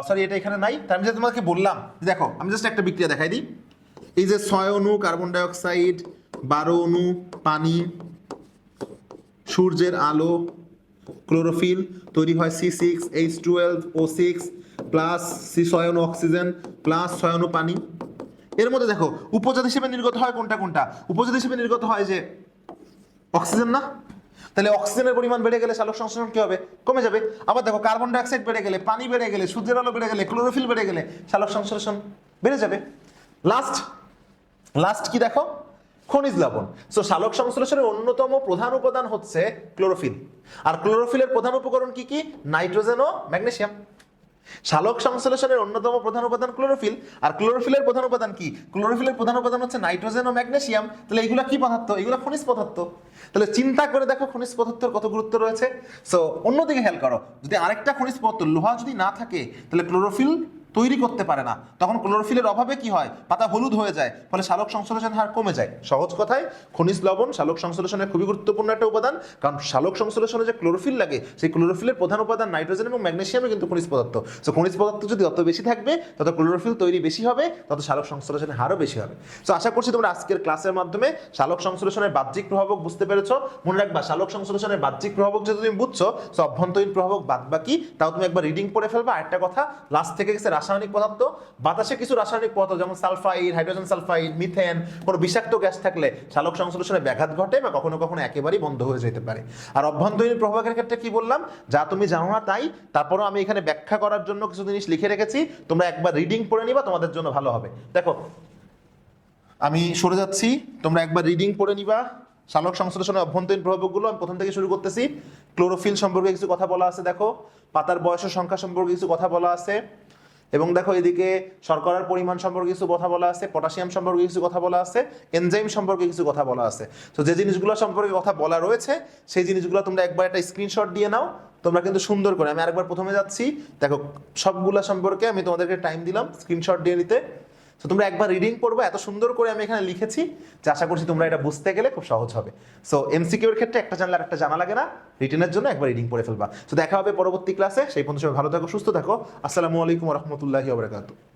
সরি, এটা এখানে নাই। তার আমি যে তোমাকে বললাম, দেখো আমি জাস্ট একটা বিক্রিয়া দেখাই দিই। এই যে 6 অণু কার্বন ডাইঅক্সাইড, 12 অণু পানি, সূর্যের আলো, ক্লোরোফিল, তৈরি হয় C6H12O6 প্লাস C6 অণু অক্সিজেন প্লাস 6 অণু পানি। এর মধ্যে দেখো উপজাত হিসেবে নির্গত হয় কোনটা কোনটা? উপজাত হিসেবে নির্গত হয় যে অক্সিজেন না? তাহলে অক্সিজেনের পরিমাণ বেড়ে গেলে সালোক সংশ্লেষণ কি হবে? কমে যাবে। আবার দেখো কার্বন ডাইঅক্সাইড বেড়ে গেলে, পানি বেড়ে গেলে, সূর্যের আলো বেড়ে গেলে, ক্লোরোফিল বেড়ে গেলে সালোক সংশ্লেষণ বেড়ে যাবে। লাস্ট কি দেখো? খনিজ লবণ। সো সালোক সংশ্লেষণের অন্যতম প্রধান উপাদান হচ্ছে ক্লোরোফিল। আর ক্লোরোফিলের প্রধান উপকরণ কি কি? নাইট্রোজেন ও ম্যাগনেসিয়াম। সালোক সংশ্লেষণের অন্যতম প্রধান উপাদান ক্লোরোফিল। আর ক্লোরোফিলের প্রধান উপাদান কি? ক্লোরোফিলের প্রধান উপাদান হচ্ছে নাইট্রোজেন ও ম্যাগনেসিয়াম। তাহলে এগুলো কি পদার্থ? এগুলো খনিজ পদার্থ। তাহলে চিন্তা করে দেখো খনিজ পদার্থের কত গুরুত্ব রয়েছে। সো অন্যদিকে খেয়াল করো, যদি আরেকটা খনিজ পদার্থ লোহা যদি না থাকে তাহলে ক্লোরোফিল তৈরি করতে পারে না, তখন ক্লোরোফিলের অভাবে কি হয়? পাতা হলুদ হয়ে যায়, ফলে সালোক সংশ্লেষণের হার কমে যায়। সহজ কথায় খনিজ লবণ সালোক সংশ্লেষণের খুবই গুরুত্বপূর্ণ একটা উপাদান, কারণ সালোক সংশ্লেষণে যে ক্লোরোফিল লাগে সেই ক্লোরোফিলের প্রধান উপাদান নাইট্রোজেন এবং ম্যাগনেসিয়ামে কিন্তু খনিজ পদার্থ। সো খনিজ পদার্থ যদি যত বেশি থাকবে তত ক্লোরোফিল তৈরি বেশি হবে, তত সালোক সংশ্লেষণের হারও বেশি হবে। সো আশা করছি তোমরা আজকের ক্লাসের মাধ্যমে সালোক সংশ্লেষণের বাহ্যিক প্রভাবক বুঝতে পেরেছো। মনে রাখবা, সালোক সংশ্লেষণের বাহ্যিক প্রভাবক যদি তুমি বুঝছো, সো অভ্যন্তরীণ প্রভাবক বাদ বাকি তাও তুমি একবার রিডিং করে ফেলবা। আরেকটা কথা, লাস্ট থেকে গেছে রাসায়নিক পদার্থ। বাতাসে কিছু রাসায়নিক পদার্থ যেমন সালফাইড, হাইড্রোজেন সালফাইড, মিথেন, কোনো বিষাক্ত গ্যাস থাকলে সালোক সংশ্লেষণে ব্যাঘাত ঘটে বা কখনো কখনো একেবারেই বন্ধ হয়ে যেতে পারে। আর অভ্যন্তরীণ প্রভাবের ক্ষেত্রে কি বললাম, যা তুমি জানো না তাই, তারপরও আমি এখানে ব্যাখ্যা করার জন্য কিছু জিনিস লিখে রেখেছি, তোমরা একবার রিডিং পড়ে নিবা, তোমাদের জন্য ভালো হবে। দেখো আমি সরে যাচ্ছি, তোমরা একবার রিডিং পড়ে নিবা। সালোক সংশ্লেষণের অভ্যন্তরীণ প্রভাবকগুলো আমি প্রথম থেকে শুরু করতেছি। ক্লোরোফিল সম্পর্কে কিছু কথা বলা আছে, দেখো পাতার বয়সের সংখ্যা সম্পর্কে কিছু কথা বলা আছে, এবং দেখো এদিকে শর্করার পরিমাণ সম্পর্কে কিছু কথা বলা আছে, পটাশিয়াম সম্পর্কে কিছু কথা বলা আছে, এনজাইম সম্পর্কে কিছু কথা বলা আছে। তো যে জিনিসগুলো সম্পর্কে কথা বলা রয়েছে সেই জিনিসগুলো তোমরা একবার একটা স্ক্রিনশট দিয়ে নাও। তোমরা কিন্তু সুন্দর করে, আমি আরেকবার প্রথমে যাচ্ছি, দেখো সবগুলা সম্পর্কে আমি তোমাদেরকে টাইম দিলাম স্ক্রিনশট দিয়ে নিতে। তো তোমরা একবার রিডিং পড়বে, এত সুন্দর করে আমি এখানে লিখেছি যে আশা করছি তোমরা এটা বুঝতে গেলে খুব সহজ হবে। সো এমসিকিউ এর ক্ষেত্রে একটা জানলে আর একটা জানা লাগে না, রিটেনের জন্য একবার রিডিং পড়ে ফেলবা। তো দেখা হবে পরবর্তী ক্লাসে, সেই পর্যন্ত সবাই ভালো থাকো, সুস্থ থাকো। আসসালামু আলাইকুম ওয়া রাহমাতুল্লাহি ওয়া বারাকাতুহু।